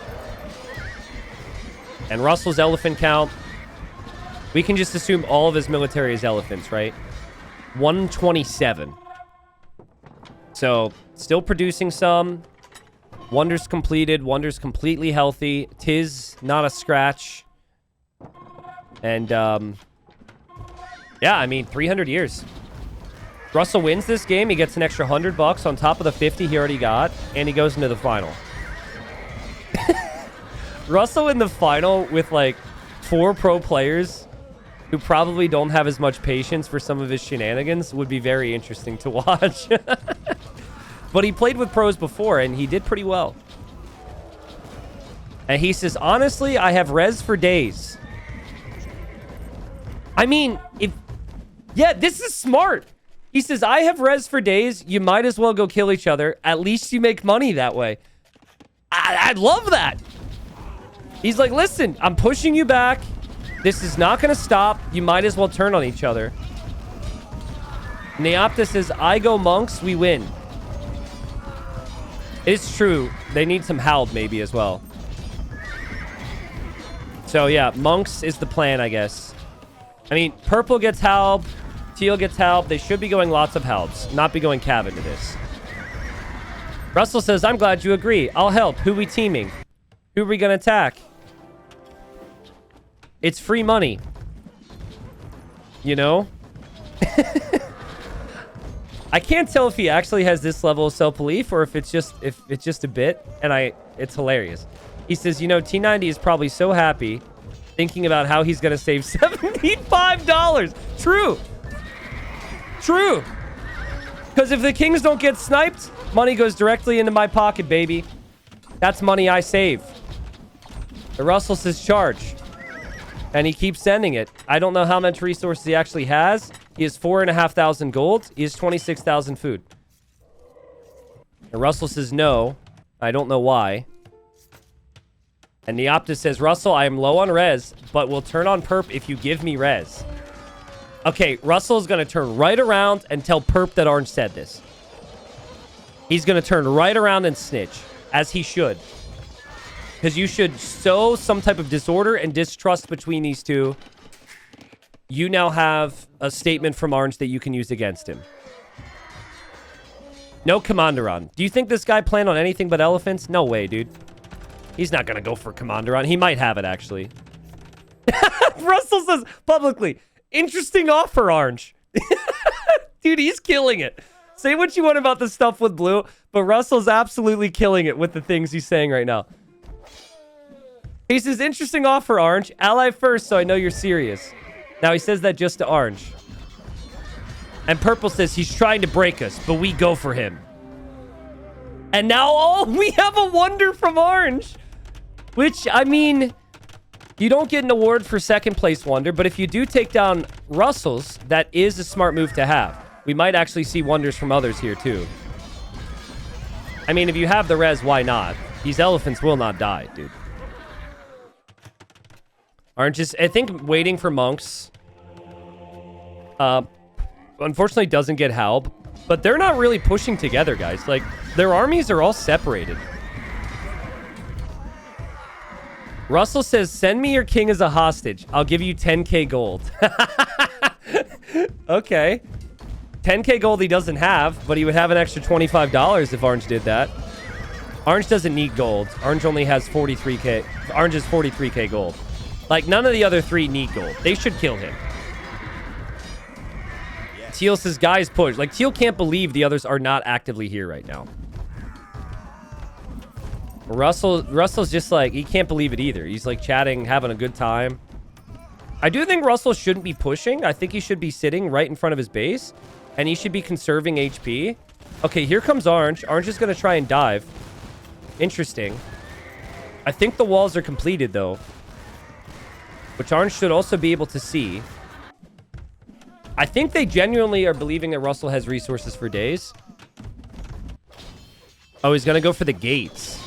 And Russell's elephant count, we can just assume all of his military is elephants, right? 127. So, still producing some. Wonders completed. Wonders completely healthy. Tis not a scratch. And, yeah, I mean, 300 years. Russell wins this game. He gets an extra $100 on top of the 50 he already got. And he goes into the final. Russell in the final with, like, 4 pro players who probably don't have as much patience for some of his shenanigans would be very interesting to watch. But he played with pros before, and he did pretty well. And he says, honestly, I have res for days. I mean, yeah, this is smart. He says, I have res for days. You might as well go kill each other. At least you make money that way. I love that. He's like, listen, I'm pushing you back. This is not going to stop. You might as well turn on each other. Neopta says, I go monks, we win. It's true. They need some help maybe as well. So, yeah, monks is the plan, I guess. I mean, purple gets help. Teal gets help. They should be going lots of helps. Not be going cav into this. Russell says, I'm glad you agree. I'll help. Who we teaming? Who are we going to attack? It's free money. You know? I can't tell if he actually has this level of self-belief or if it's just a bit, and it's hilarious. He says, you know, T90 is probably so happy thinking about how he's going to save $75. True. True. Because if the kings don't get sniped, money goes directly into my pocket, baby. That's money I save. The Russell says charge. And he keeps sending it. I don't know how much resources he actually has. He has 4,500 gold. He has 26,000 food. And Russell says no. I don't know why. And Neopta says, Russell, I am low on res, but will turn on perp if you give me res. Okay, Russell's going to turn right around and tell perp that Orange said this. He's going to turn right around and snitch, as he should. Because you should sow some type of disorder and distrust between these two. You now have a statement from Orange that you can use against him. No Commanderon. Do you think this guy planned on anything but elephants? No way, dude. He's not going to go for Commanderon. He might have it, actually. Russell says publicly, interesting offer, Orange. Dude, he's killing it. Say what you want about the stuff with blue, but Russell's absolutely killing it with the things he's saying right now. He says, interesting offer, Orange. Ally first, so I know you're serious. Now, he says that just to Orange. And Purple says he's trying to break us, but we go for him. And now, we have a wonder from Orange. Which, I mean, you don't get an award for second place wonder, but if you do take down Russell's, that is a smart move to have. We might actually see wonders from others here, too. I mean, if you have the res, why not? These elephants will not die, dude. Orange is, I think, waiting for monks. Unfortunately, doesn't get help. But they're not really pushing together, guys. Like, their armies are all separated. Russell says, send me your king as a hostage. I'll give you 10k gold. Okay. 10k gold he doesn't have, but he would have an extra $25 if Orange did that. Orange doesn't need gold. Orange only has 43k. Orange has 43k gold. Like, none of the other three need gold. They should kill him. Teal says, guys, push. Like, Teal can't believe the others are not actively here right now. Russell's just like, he can't believe it either. He's like chatting, having a good time. I do think Russell shouldn't be pushing. I think he should be sitting right in front of his base. And he should be conserving HP. Okay, here comes Orange. Orange is going to try and dive. Interesting. I think the walls are completed, though. Which Orange should also be able to see. I think they genuinely are believing that Russell has resources for days. Oh, he's going to go for the gates.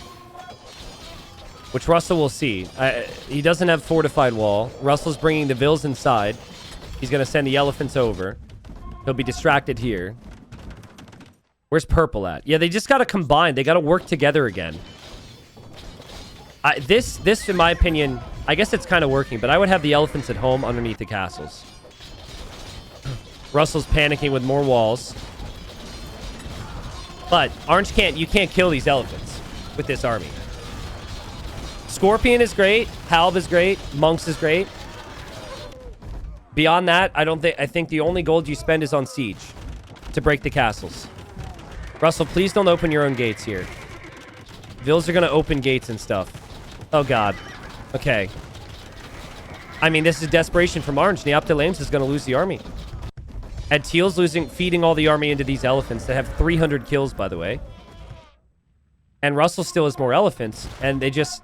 Which Russell will see. He doesn't have fortified wall. Russell's bringing the vills inside. He's going to send the elephants over. He'll be distracted here. Where's Purple at? Yeah, they just got to combine. They got to work together again. This, in my opinion, I guess it's kind of working, but I would have the elephants at home underneath the castles. Russell's panicking with more walls. But Orange can't, you can't kill these elephants with this army. Scorpion is great. Halb is great. Monks is great. Beyond that, I think the only gold you spend is on siege to break the castles. Russell, please don't open your own gates here. Vills are going to open gates and stuff. Oh, God. Okay. I mean, this is desperation from Orange. Neopta Lames is going to lose the army. And Teal's feeding all the army into these elephants that have 300 kills, by the way. And Russell still has more elephants. And they just...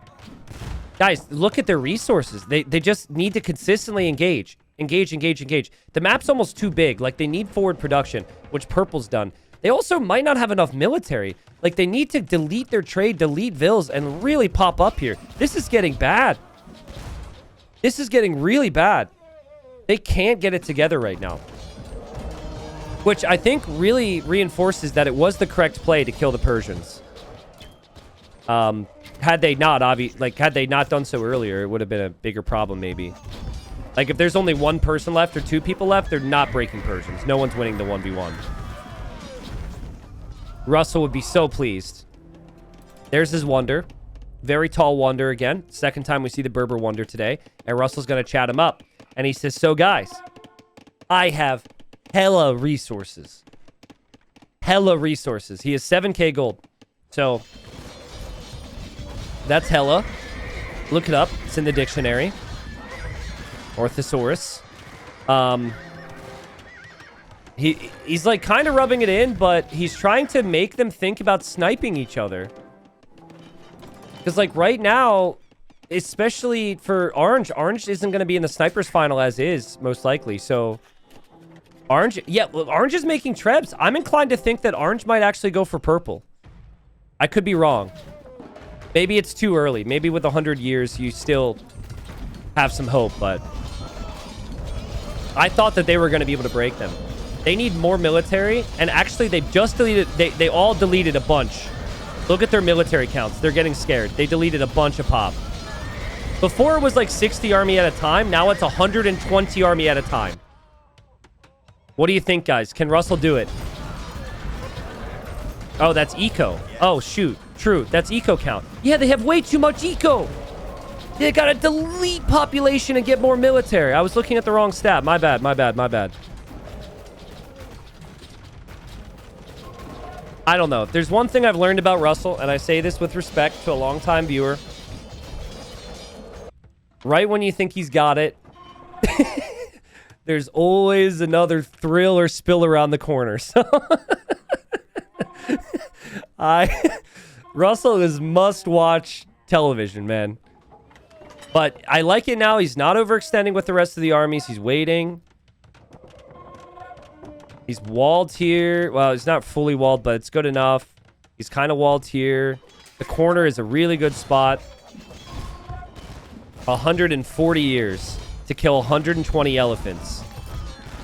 Guys, look at their resources. They just need to consistently engage. Engage. The map's almost too big. Like, they need forward production, which Purple's done. They also might not have enough military. Like, they need to delete their trade, delete Vills, and really pop up here. This is getting bad. This is getting really bad. They can't get it together right now. Which I think really reinforces that it was the correct play to kill the Persians. Had they not, had they not done so earlier, it would have been a bigger problem, maybe. Like, if there's only one person left or two people left, they're not breaking Persians. No one's winning the 1v1. Russell would be so pleased. There's his wonder. Very tall wonder again. Second time we see the Berber wonder today. And Russell's going to chat him up. And he says, so guys, I have hella resources. Hella resources. He has 7k gold. So, that's hella. Look it up. It's in the dictionary. Or thesaurus. He's like kind of rubbing it in, but he's trying to make them think about sniping each other. Because like right now, especially for Orange isn't going to be in the snipers final as is, most likely. So Orange, yeah, well, Orange is making trebs. I'm inclined to think that Orange might actually go for Purple. I could be wrong. Maybe it's too early. Maybe with 100 years, you still have some hope, but I thought that they were going to be able to break them. They need more military, and actually they've just deleted, they all deleted a bunch. Look at their military counts. They're getting scared. They deleted a bunch of pop. Before it was like 60 army at a time. Now it's 120 army at a time. What do you think, guys? Can Russell do it? Oh, that's eco. Oh, shoot. True. That's eco count. Yeah, they have way too much eco. They gotta delete population and get more military. I was looking at the wrong stat. My bad. I don't know. There's one thing I've learned about Russell, and I say this with respect to a longtime viewer. Right when you think he's got it, there's always another thrill or spill around the corner. So Russell is must-watch television, man. But I like it now. He's not overextending with the rest of the armies. He's waiting. He's walled here. Well, he's not fully walled, but it's good enough. He's kind of walled here. The corner is a really good spot. 140 years to kill 120 elephants.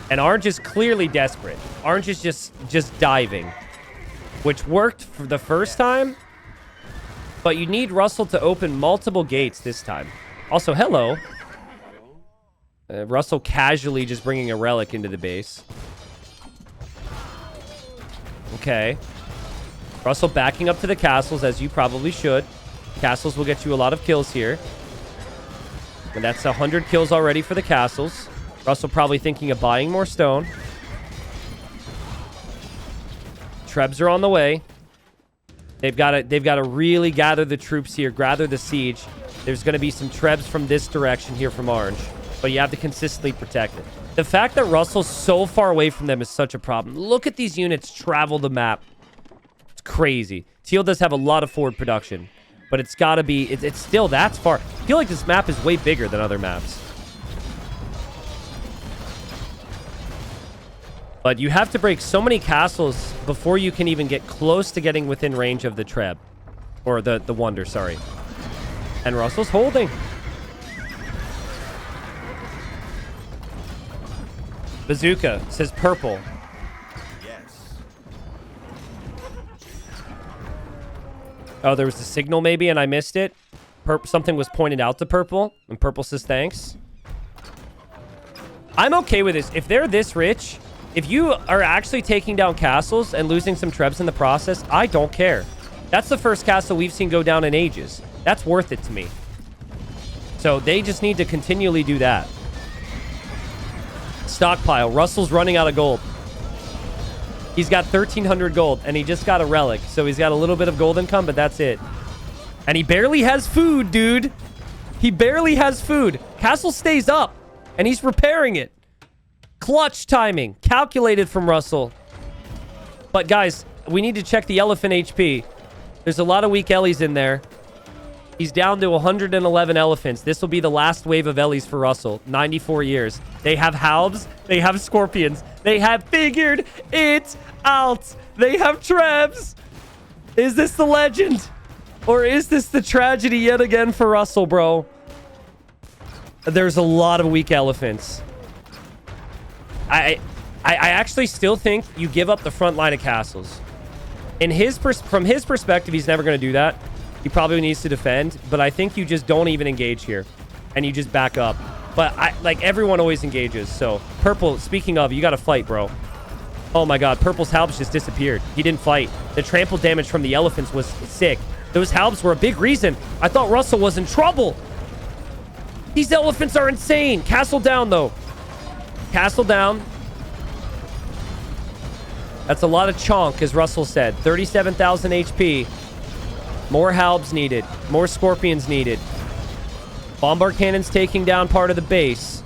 And Orange is clearly desperate. Orange is just diving, which worked for the first time. But you need Russell to open multiple gates this time. Also, hello. Russell casually just bringing a relic into the base. Okay. Russell backing up to the castles, as you probably should. Castles will get you a lot of kills here. And that's 100 kills already for the castles. Russell probably thinking of buying more stone. Trebs are on the way. They've got to really gather the troops here, gather the siege. There's going to be some trebs from this direction here from Orange, but you have to consistently protect it. The fact that Russell's so far away from them is such a problem. Look at these units travel the map. It's crazy. Teal does have a lot of forward production, but it's got to be... It's still that far. I feel like this map is way bigger than other maps. But you have to break so many castles before you can even get close to getting within range of the Treb. Or the Wonder, sorry. And Russell's holding. Bazooka says purple. Yes. Oh, there was a signal maybe and I missed it. Something was pointed out to Purple. And Purple says thanks. I'm okay with this. If they're this rich... If you are actually taking down castles and losing some trebs in the process, I don't care. That's the first castle we've seen go down in ages. That's worth it to me. So they just need to continually do that. Stockpile. Russell's running out of gold. He's got 1,300 gold, and he just got a relic. So he's got a little bit of gold income, but that's it. And he barely has food, dude. He barely has food. Castle stays up, and he's repairing it. Clutch timing. Calculated from Russell. But, guys, we need to check the elephant HP. There's a lot of weak Ellies in there. He's down to 111 elephants. This will be the last wave of Ellies for Russell. 94 years. They have halves. They have scorpions. They have figured it out. They have trebs. Is this the legend? Or is this the tragedy yet again for Russell, bro? There's a lot of weak elephants. I actually still think you give up the front line of castles. From his perspective, he's never going to do that. He probably needs to defend, but I think you just don't even engage here, and you just back up. But like everyone always engages. So purple. Speaking of, you got to fight, bro. Oh my God, purple's halbs just disappeared. He didn't fight. The trample damage from the elephants was sick. Those halbs were a big reason. I thought Russell was in trouble. These elephants are insane. Castle down though. Castle down. That's a lot of chonk, as Russell said. 37,000 HP. More halbs needed. More scorpions needed. Bombard cannons taking down part of the base.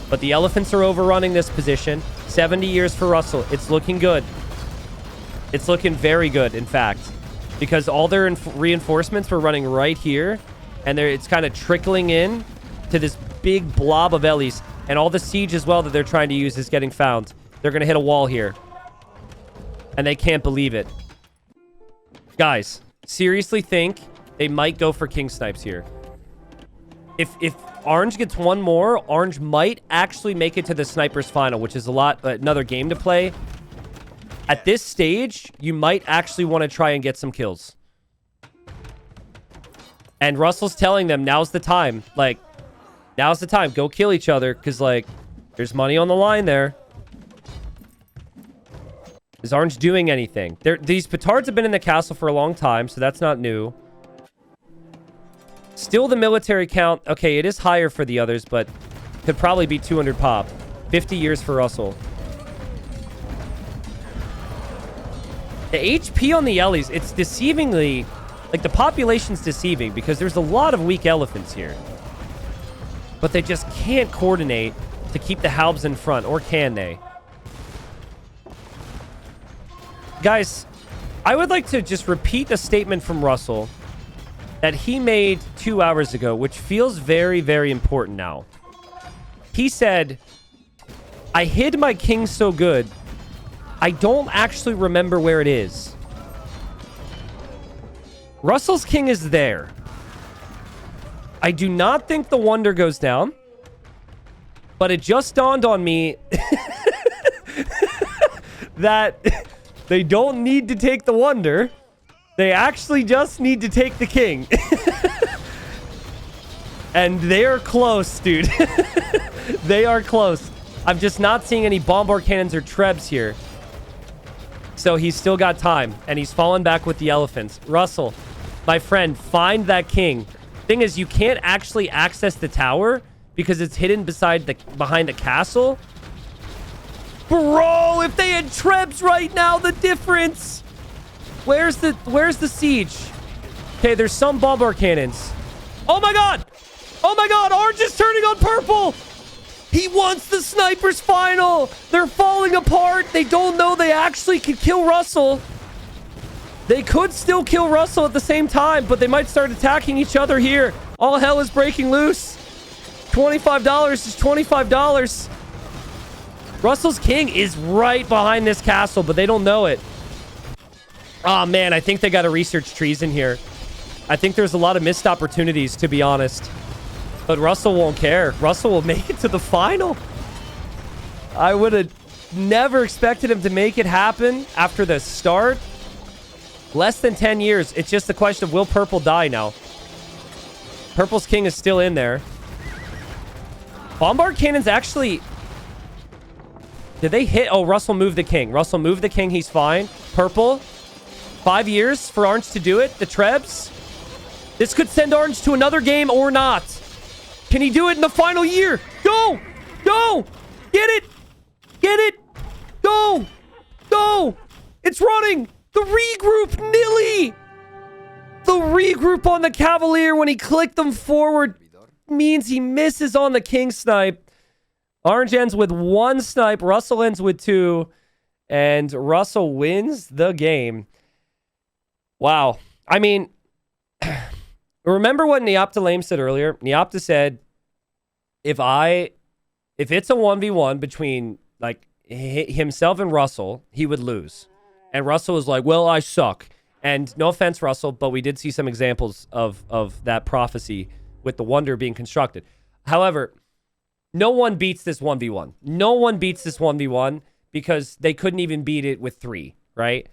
But the elephants are overrunning this position. 70 years for Russell. It's looking good. It's looking very good, in fact. Because all their reinforcements were running right here. And it's kind of trickling in to this big blob of Ellies. And all the siege as well that they're trying to use is getting found. They're going to hit a wall here. And they can't believe it. Guys, seriously think they might go for King Snipes here. If Orange gets one more, Orange might actually make it to the Snipers final, which is another game to play. At this stage, you might actually want to try and get some kills. And Russell's telling them, now's the time. Like, now's the time. Go kill each other, because, like, there's money on the line there. Is Orange doing anything? These petards have been in the castle for a long time, so that's not new. Still the military count. Okay, it is higher for the others, but could probably be 200 pop. 50 years for Russell. The HP on the Ellies, it's deceivingly... Like, the population's deceiving because there's a lot of weak elephants here. But they just can't coordinate to keep the halbs in front, or can they? Guys, I would like to just repeat a statement from Russell that he made 2 hours ago, which feels very, very important now. He said, I hid my king so good, I don't actually remember where it is. Russell's king is there. I do not think the wonder goes down, but it just dawned on me that they don't need to take the wonder. They actually just need to take the king. And they're close, dude. They are close. I'm just not seeing any bombard cannons or trebs here. So he's still got time, and he's fallen back with the elephants. Russell, my friend, find that king. Thing is, you can't actually access the tower because it's hidden behind the castle. Bro, if they had trebs right now, the difference. Where's the siege? Okay, there's some bombard cannons. Oh my God! Oh my God! Orange is turning on purple! He wants the Snipers final! They're falling apart! They don't know they actually could kill Russell. They could still kill Russell at the same time, but they might start attacking each other here. All hell is breaking loose. $25 is $25. Russell's king is right behind this castle, but they don't know it. Oh, man, I think they got to research trees in here. I think there's a lot of missed opportunities, to be honest. But Russell won't care. Russell will make it to the final. I would have never expected him to make it happen after the start. Less than 10 years. It's just a question of, will purple die now? Purple's king is still in there. Bombard cannons actually... Did they hit? Oh, Russell moved the king. Russell moved the king. He's fine. Purple. 5 years for Orange to do it. The Trebs. This could send Orange to another game or not. Can he do it in the final year? Go! Go! Get it! Get it! Go! Go! It's running! The regroup, Nilly! The regroup on the Cavalier when he clicked them forward means he misses on the king snipe. Orange ends with 1 snipe. Russell ends with 2. And Russell wins the game. Wow. I mean, remember what Neopta Lame said earlier? Neopta said, if it's a 1v1 between like himself and Russell, he would lose. And Russell was like, well, I suck. And no offense, Russell, but we did see some examples of that prophecy with the Wonder being constructed. However, no one beats this 1v1. No one beats this 1v1 because they couldn't even beat it with 3, right?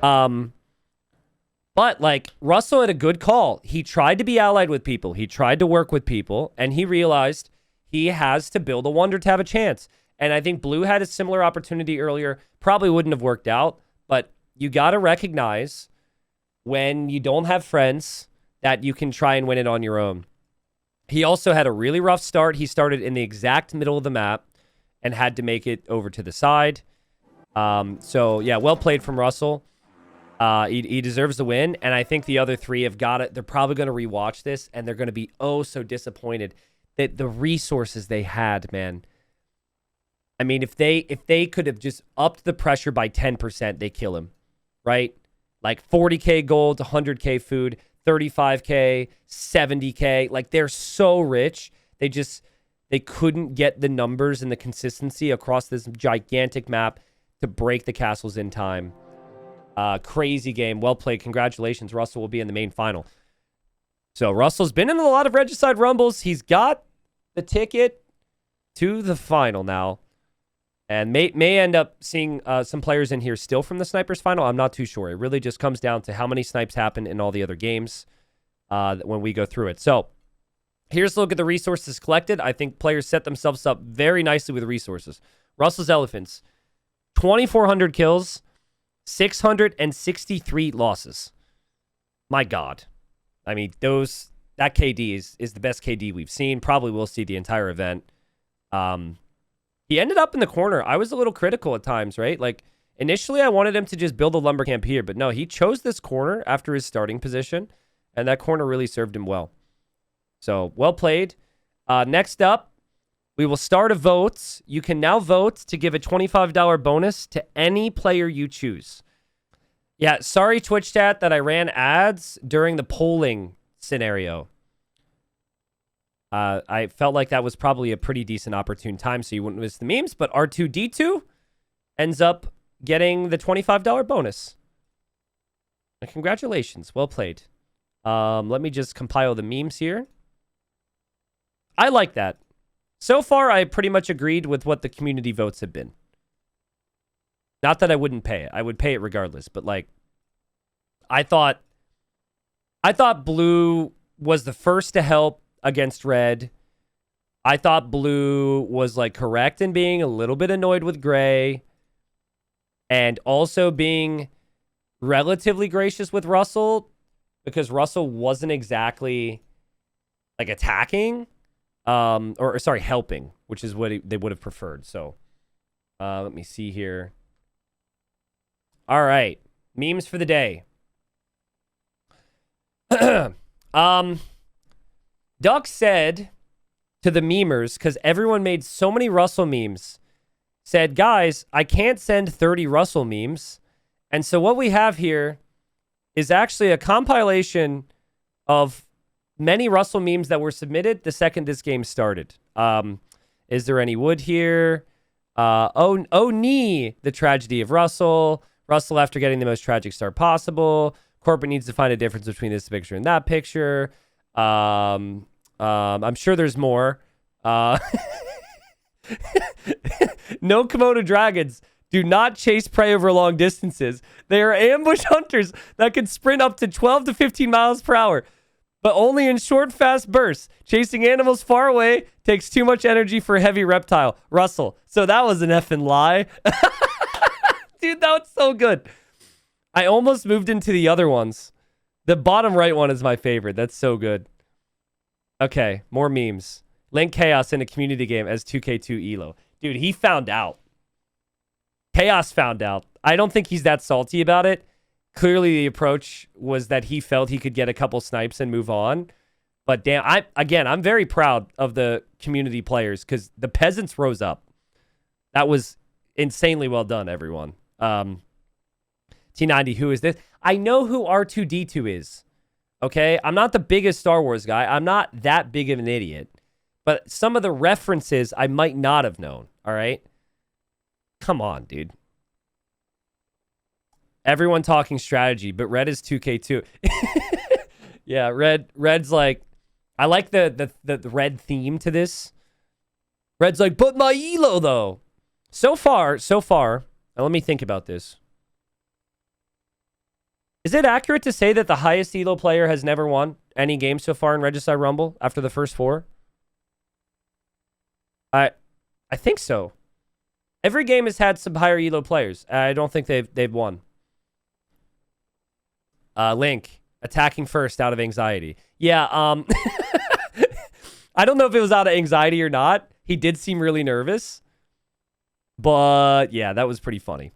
But, like, Russell had a good call. He tried to be allied with people. He tried to work with people, and he realized he has to build a Wonder to have a chance. And I think Blue had a similar opportunity earlier. Probably wouldn't have worked out, but you got to recognize when you don't have friends that you can try and win it on your own. He also had a really rough start. He started in the exact middle of the map and had to make it over to the side. So, yeah, well played from Russell. He deserves the win, and I think the other 3 have got it. They're probably going to rewatch this, and they're going to be oh so disappointed that the resources they had, man. I mean, if they could have just upped the pressure by 10%, they kill him, right? Like 40K gold, 100K food, 35K, 70K. Like, they're so rich. They couldn't get the numbers and the consistency across this gigantic map to break the castles in time. Crazy game. Well played. Congratulations. Russell will be in the main final. So Russell's been in a lot of Regicide Rumbles. He's got the ticket to the final now. And may end up seeing some players in here still from the Snipers final. I'm not too sure. It really just comes down to how many snipes happen in all the other games when we go through it. So here's a look at the resources collected. I think players set themselves up very nicely with resources. Russell's Elephants, 2,400 kills, 663 losses. My God. I mean, that KD is the best KD we've seen. Probably will see the entire event. He ended up in the corner. I was a little critical at times, right? Like, initially I wanted him to just build a lumber camp here, but no, he chose this corner after his starting position, and that corner really served him well. So, well played. Next up, we will start a vote. You can now vote to give a $25 bonus to any player you choose. Yeah, sorry, Twitch chat, that I ran ads during the polling scenario. I felt like that was probably a pretty decent opportune time so you wouldn't miss the memes, but R2D2 ends up getting the $25 bonus. And congratulations. Well played. Let me just compile the memes here. I like that. So far, I pretty much agreed with what the community votes have been. Not that I wouldn't pay it. I would pay it regardless, but like, I thought Blue was the first to help against Red. I thought Blue was like correct in being a little bit annoyed with Gray and also being relatively gracious with Russell because Russell wasn't exactly like attacking or sorry, helping, which is what they would have preferred. So let me see here. All right. Memes for the day. Duck said to the memers, because everyone made so many Russell memes, said, guys, I can't send 30 Russell memes. And so what we have here is actually a compilation of many Russell memes that were submitted the second this game started. Is there any wood here? Oh, nee, the tragedy of Russell. Russell after getting the most tragic start possible. Corporate needs to find a difference between this picture and that picture. I'm sure there's more. No Komodo dragons do not chase prey over long distances. They are ambush hunters that can sprint up to 12 to 15 miles per hour. but only in short, fast bursts. Chasing animals far away takes too much energy for heavy reptile. Russell. So that was an effing lie. Dude, that was so good. I almost moved into the other ones. The bottom right one is my favorite. That's so good. Okay, more memes. Link Chaos in a community game as 2K2 Elo. Dude, he found out. Chaos found out. I don't think he's that salty about it. Clearly, the approach was that he felt he could get a couple snipes and move on. But damn, I'm very proud of the community players because the peasants rose up. That was insanely well done, everyone. T90, who is this? I know who R2-D2 is. Okay? I'm not the biggest Star Wars guy. I'm not that big of an idiot. But some of the references I might not have known. All right? Come on, dude. Everyone talking strategy, but Red is 2K2. Yeah, Red's like, I like the Red theme to this. Red's like, but my Elo though. So far, now let me think about this. Is it accurate to say that the highest Elo player has never won any game so far in Regicide Rumble after the first 4? I think so. Every game has had some higher Elo players. I don't think they've won. Link, attacking first out of anxiety. Yeah, I don't know if it was out of anxiety or not. He did seem really nervous. But, yeah, that was pretty funny.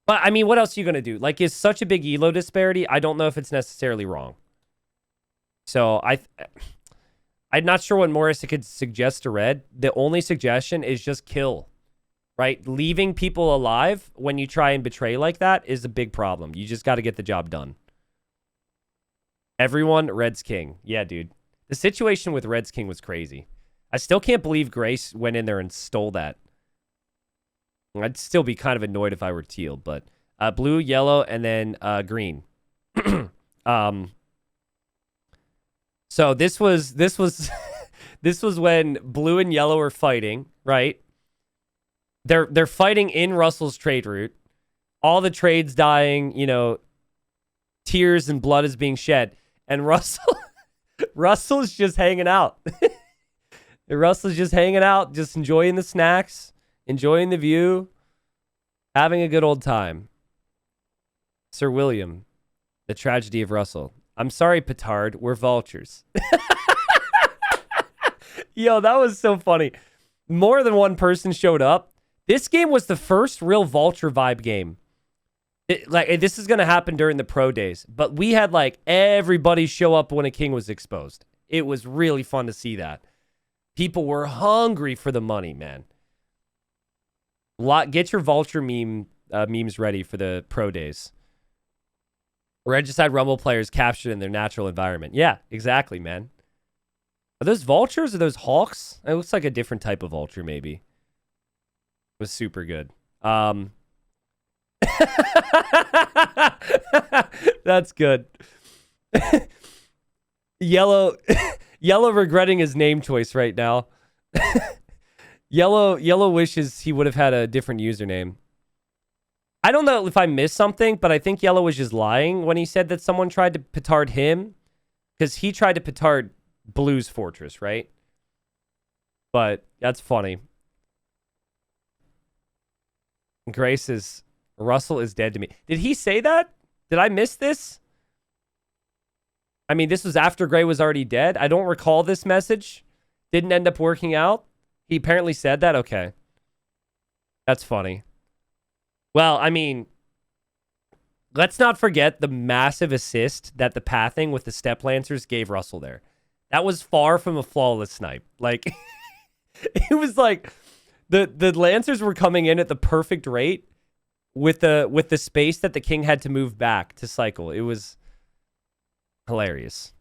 But, I mean, what else are you going to do? Like, it's such a big Elo disparity, I don't know if it's necessarily wrong. So, I'm not sure what Morris could suggest to Red. The only suggestion is just kill. Right? Leaving people alive when you try and betray like that is a big problem. You just got to get the job done. Everyone, Red's king. Yeah, dude. The situation with Red's king was crazy. I still can't believe Grace went in there and stole that. I'd still be kind of annoyed if I were teal, but blue, yellow, and then green. So this was this was when blue and yellow were fighting, right? They're fighting in Russell's trade route. All the trades dying, you know, tears and blood is being shed. And Russell's just hanging out. Russell's just hanging out, just enjoying the snacks, enjoying the view, having a good old time. Sir William, the tragedy of Russell. I'm sorry, Petard, we're vultures. Yo, that was so funny. More than one person showed up. This game was the first real vulture vibe game. This is going to happen during the pro days, but we had like everybody show up when a king was exposed. It was really fun to see that. People were hungry for the money, man. Get your vulture memes ready for the pro days. Regicide Rumble players captured in their natural environment. Yeah, exactly, man. Are those vultures or those hawks? It looks like a different type of vulture, maybe. It was super good. That's good. Yellow regretting his name choice right now. Yellow wishes he would have had a different username. I don't know if I missed something, but I think Yellow was just lying when he said that someone tried to petard him, because he tried to petard Blue's fortress, right? But that's funny. Russell is dead to me. Did he say that? Did I miss this? I mean, this was after Gray was already dead. I don't recall this message. Didn't end up working out. He apparently said that? Okay. That's funny. Well, I mean, let's not forget the massive assist that the pathing with the step lancers gave Russell there. That was far from a flawless snipe. Like, it was like the lancers were coming in at the perfect rate with the space that the king had to move back to cycle. It was hilarious.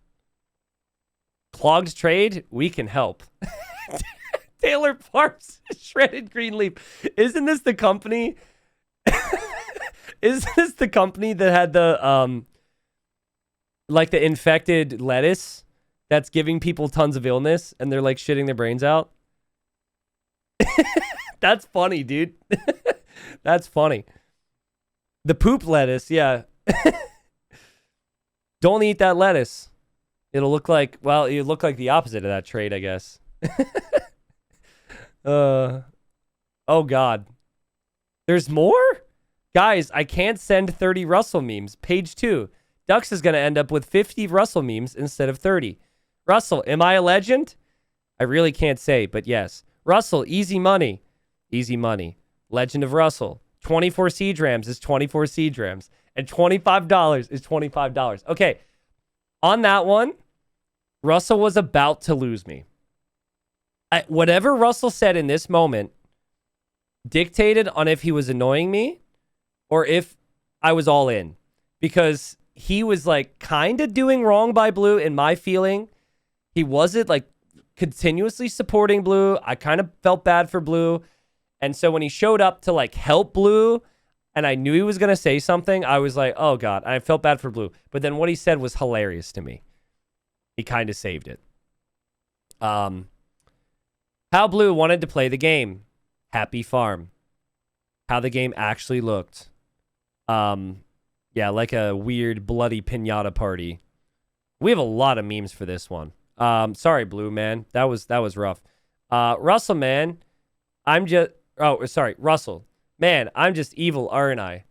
Clogged trade, we can help. Taylor Parks, shredded green leaf. Isn't this the company? Isn't this the company that had the like the infected lettuce that's giving people tons of illness and they're like shitting their brains out? That's funny, dude. That's funny. The poop lettuce, yeah. Don't eat that lettuce. It'll look like, well, you look like the opposite of that trait, I guess. Oh God. There's more? Guys, I can't send 30 Russell memes. Page 2. Dux is going to end up with 50 Russell memes instead of 30. Russell, am I a legend? I really can't say, but yes. Russell, easy money. Easy money. Legend of Russell. 24 siege rams is 24 siege rams. And $25 is $25. Okay. On that one, Russell was about to lose me. Whatever Russell said in this moment dictated on if he was annoying me or if I was all in. Because he was like kind of doing wrong by Blue in my feeling. He wasn't like continuously supporting Blue. I kind of felt bad for Blue. And so when he showed up to like help Blue and I knew he was going to say something, I was like, oh God, I felt bad for Blue. But then what he said was hilarious to me. He kind of saved it. How Blue wanted to play the game. Happy Farm. How the game actually looked. Yeah, like a weird bloody piñata party. We have a lot of memes for this one. Sorry, Blue, man. That was rough. Russell, man. Russell. Man, I'm just evil, aren't I?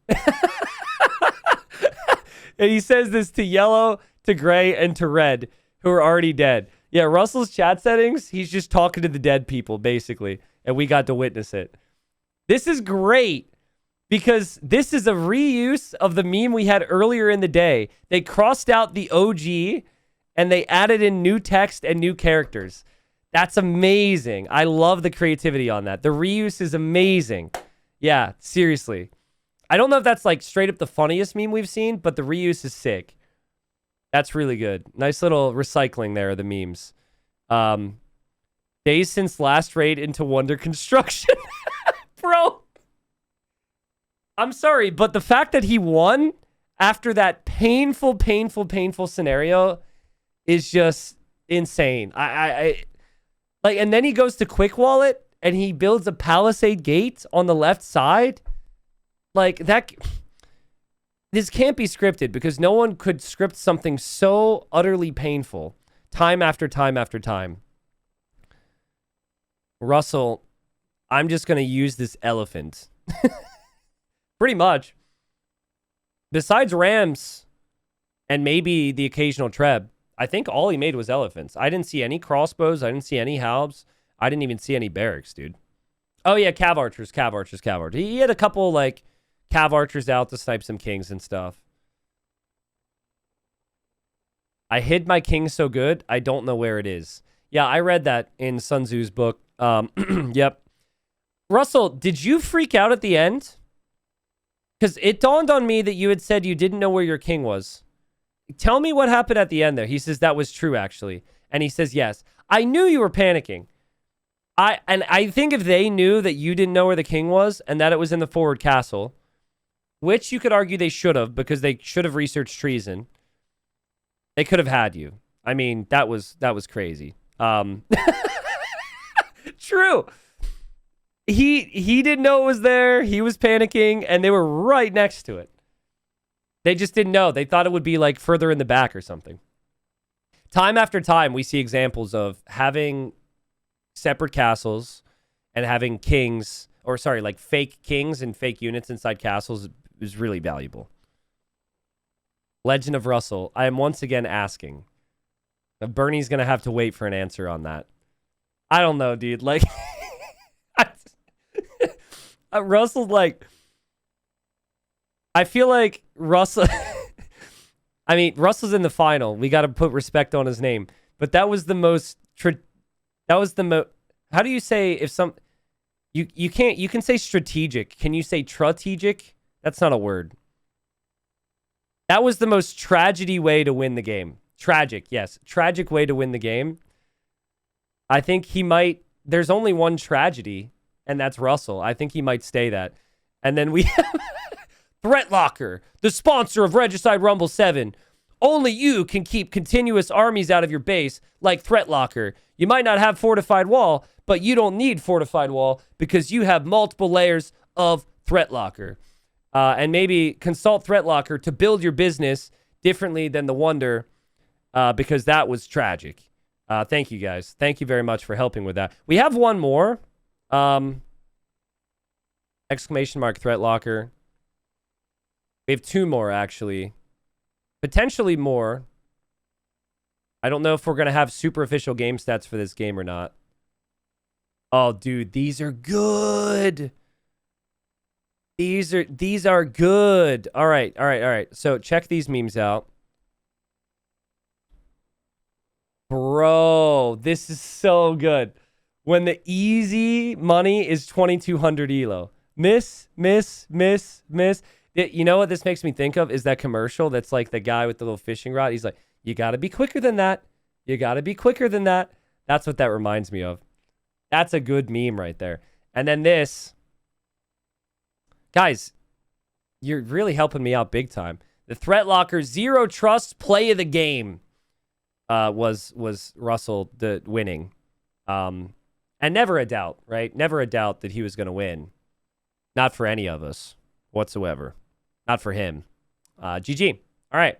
And he says this to Yellow, to Gray, and to Red, who are already dead. Yeah, Russell's chat settings, he's just talking to the dead people, basically. And we got to witness it. This is great because this is a reuse of the meme we had earlier in the day. They crossed out the OG and they added in new text and new characters. That's amazing. I love the creativity on that. The reuse is amazing. Yeah, seriously. I don't know if that's like straight up the funniest meme we've seen, but the reuse is sick. That's really good. Nice little recycling there of the memes. Days since last raid into Wonder Construction. Bro. I'm sorry, but the fact that he won after that painful scenario is just insane. I like, and then he goes to Quick Wallet and he builds a palisade gate on the left side. Like that. This can't be scripted because no one could script something so utterly painful time after time after time. Russell, I'm just going to use this elephant. Pretty much. Besides Rams and maybe the occasional Treb, I think all he made was elephants. I didn't see any crossbows. I didn't see any halbs. I didn't even see any barracks, dude. Oh, yeah, cav archers. He had a couple, like, cav archers out to snipe some kings and stuff. I hid my king so good, I don't know where it is. Yeah, I read that in Sun Tzu's book. Yep. Russell, did you freak out at the end? Because it dawned on me that you had said you didn't know where your king was. Tell me what happened at the end there. He says that was true, actually. And he says, yes. I knew you were panicking. I think if they knew that you didn't know where the king was and that it was in the forward castle, which you could argue they should have because they should have researched treason, they could have had you. I mean, that was crazy. True. He didn't know it was there. He was panicking, and they were right next to it. They just didn't know. They thought it would be like further in the back or something. Time after time, we see examples of having separate castles and having kings, or sorry, like fake kings and fake units inside castles is really valuable. Legend of Russell. I am once again asking. Bernie's going to have to wait for an answer on that. I don't know, dude. Like, Russell's like, I feel like Russell, I mean, Russell's in the final. We got to put respect on his name. But that was the most, how do you say if some, you can't, you can say strategic. Can you say strategic? That's not a word. That was the most tragedy way to win the game. Tragic, yes. Tragic way to win the game. I think he might, there's only one tragedy, and that's Russell. I think he might stay that. And then we have Threat Locker, the sponsor of Regicide Rumble 7. Only you can keep continuous armies out of your base like Threat Locker. You might not have fortified wall, but you don't need fortified wall because you have multiple layers of Threat Locker. And maybe consult Threat Locker to build your business differently than the Wonder because that was tragic. Thank you guys. Thank you very much for helping with that. We have one more. Exclamation mark threat locker. We have 2 more, actually. Potentially more. I don't know if we're going to have super official game stats for this game or not. Oh, dude, these are good. These are good. All right. So check these memes out. Bro, this is so good. When the easy money is 2,200 elo. Miss. You know what this makes me think of is that commercial that's like the guy with the little fishing rod. He's like, you got to be quicker than that. You got to be quicker than that. That's what that reminds me of. That's a good meme right there. And then this. Guys, you're really helping me out big time. The Threat Locker Zero Trust Play of the Game was Russell winning. And never a doubt, right? Never a doubt that he was going to win. Not for any of us whatsoever. Not for him. GG. All right.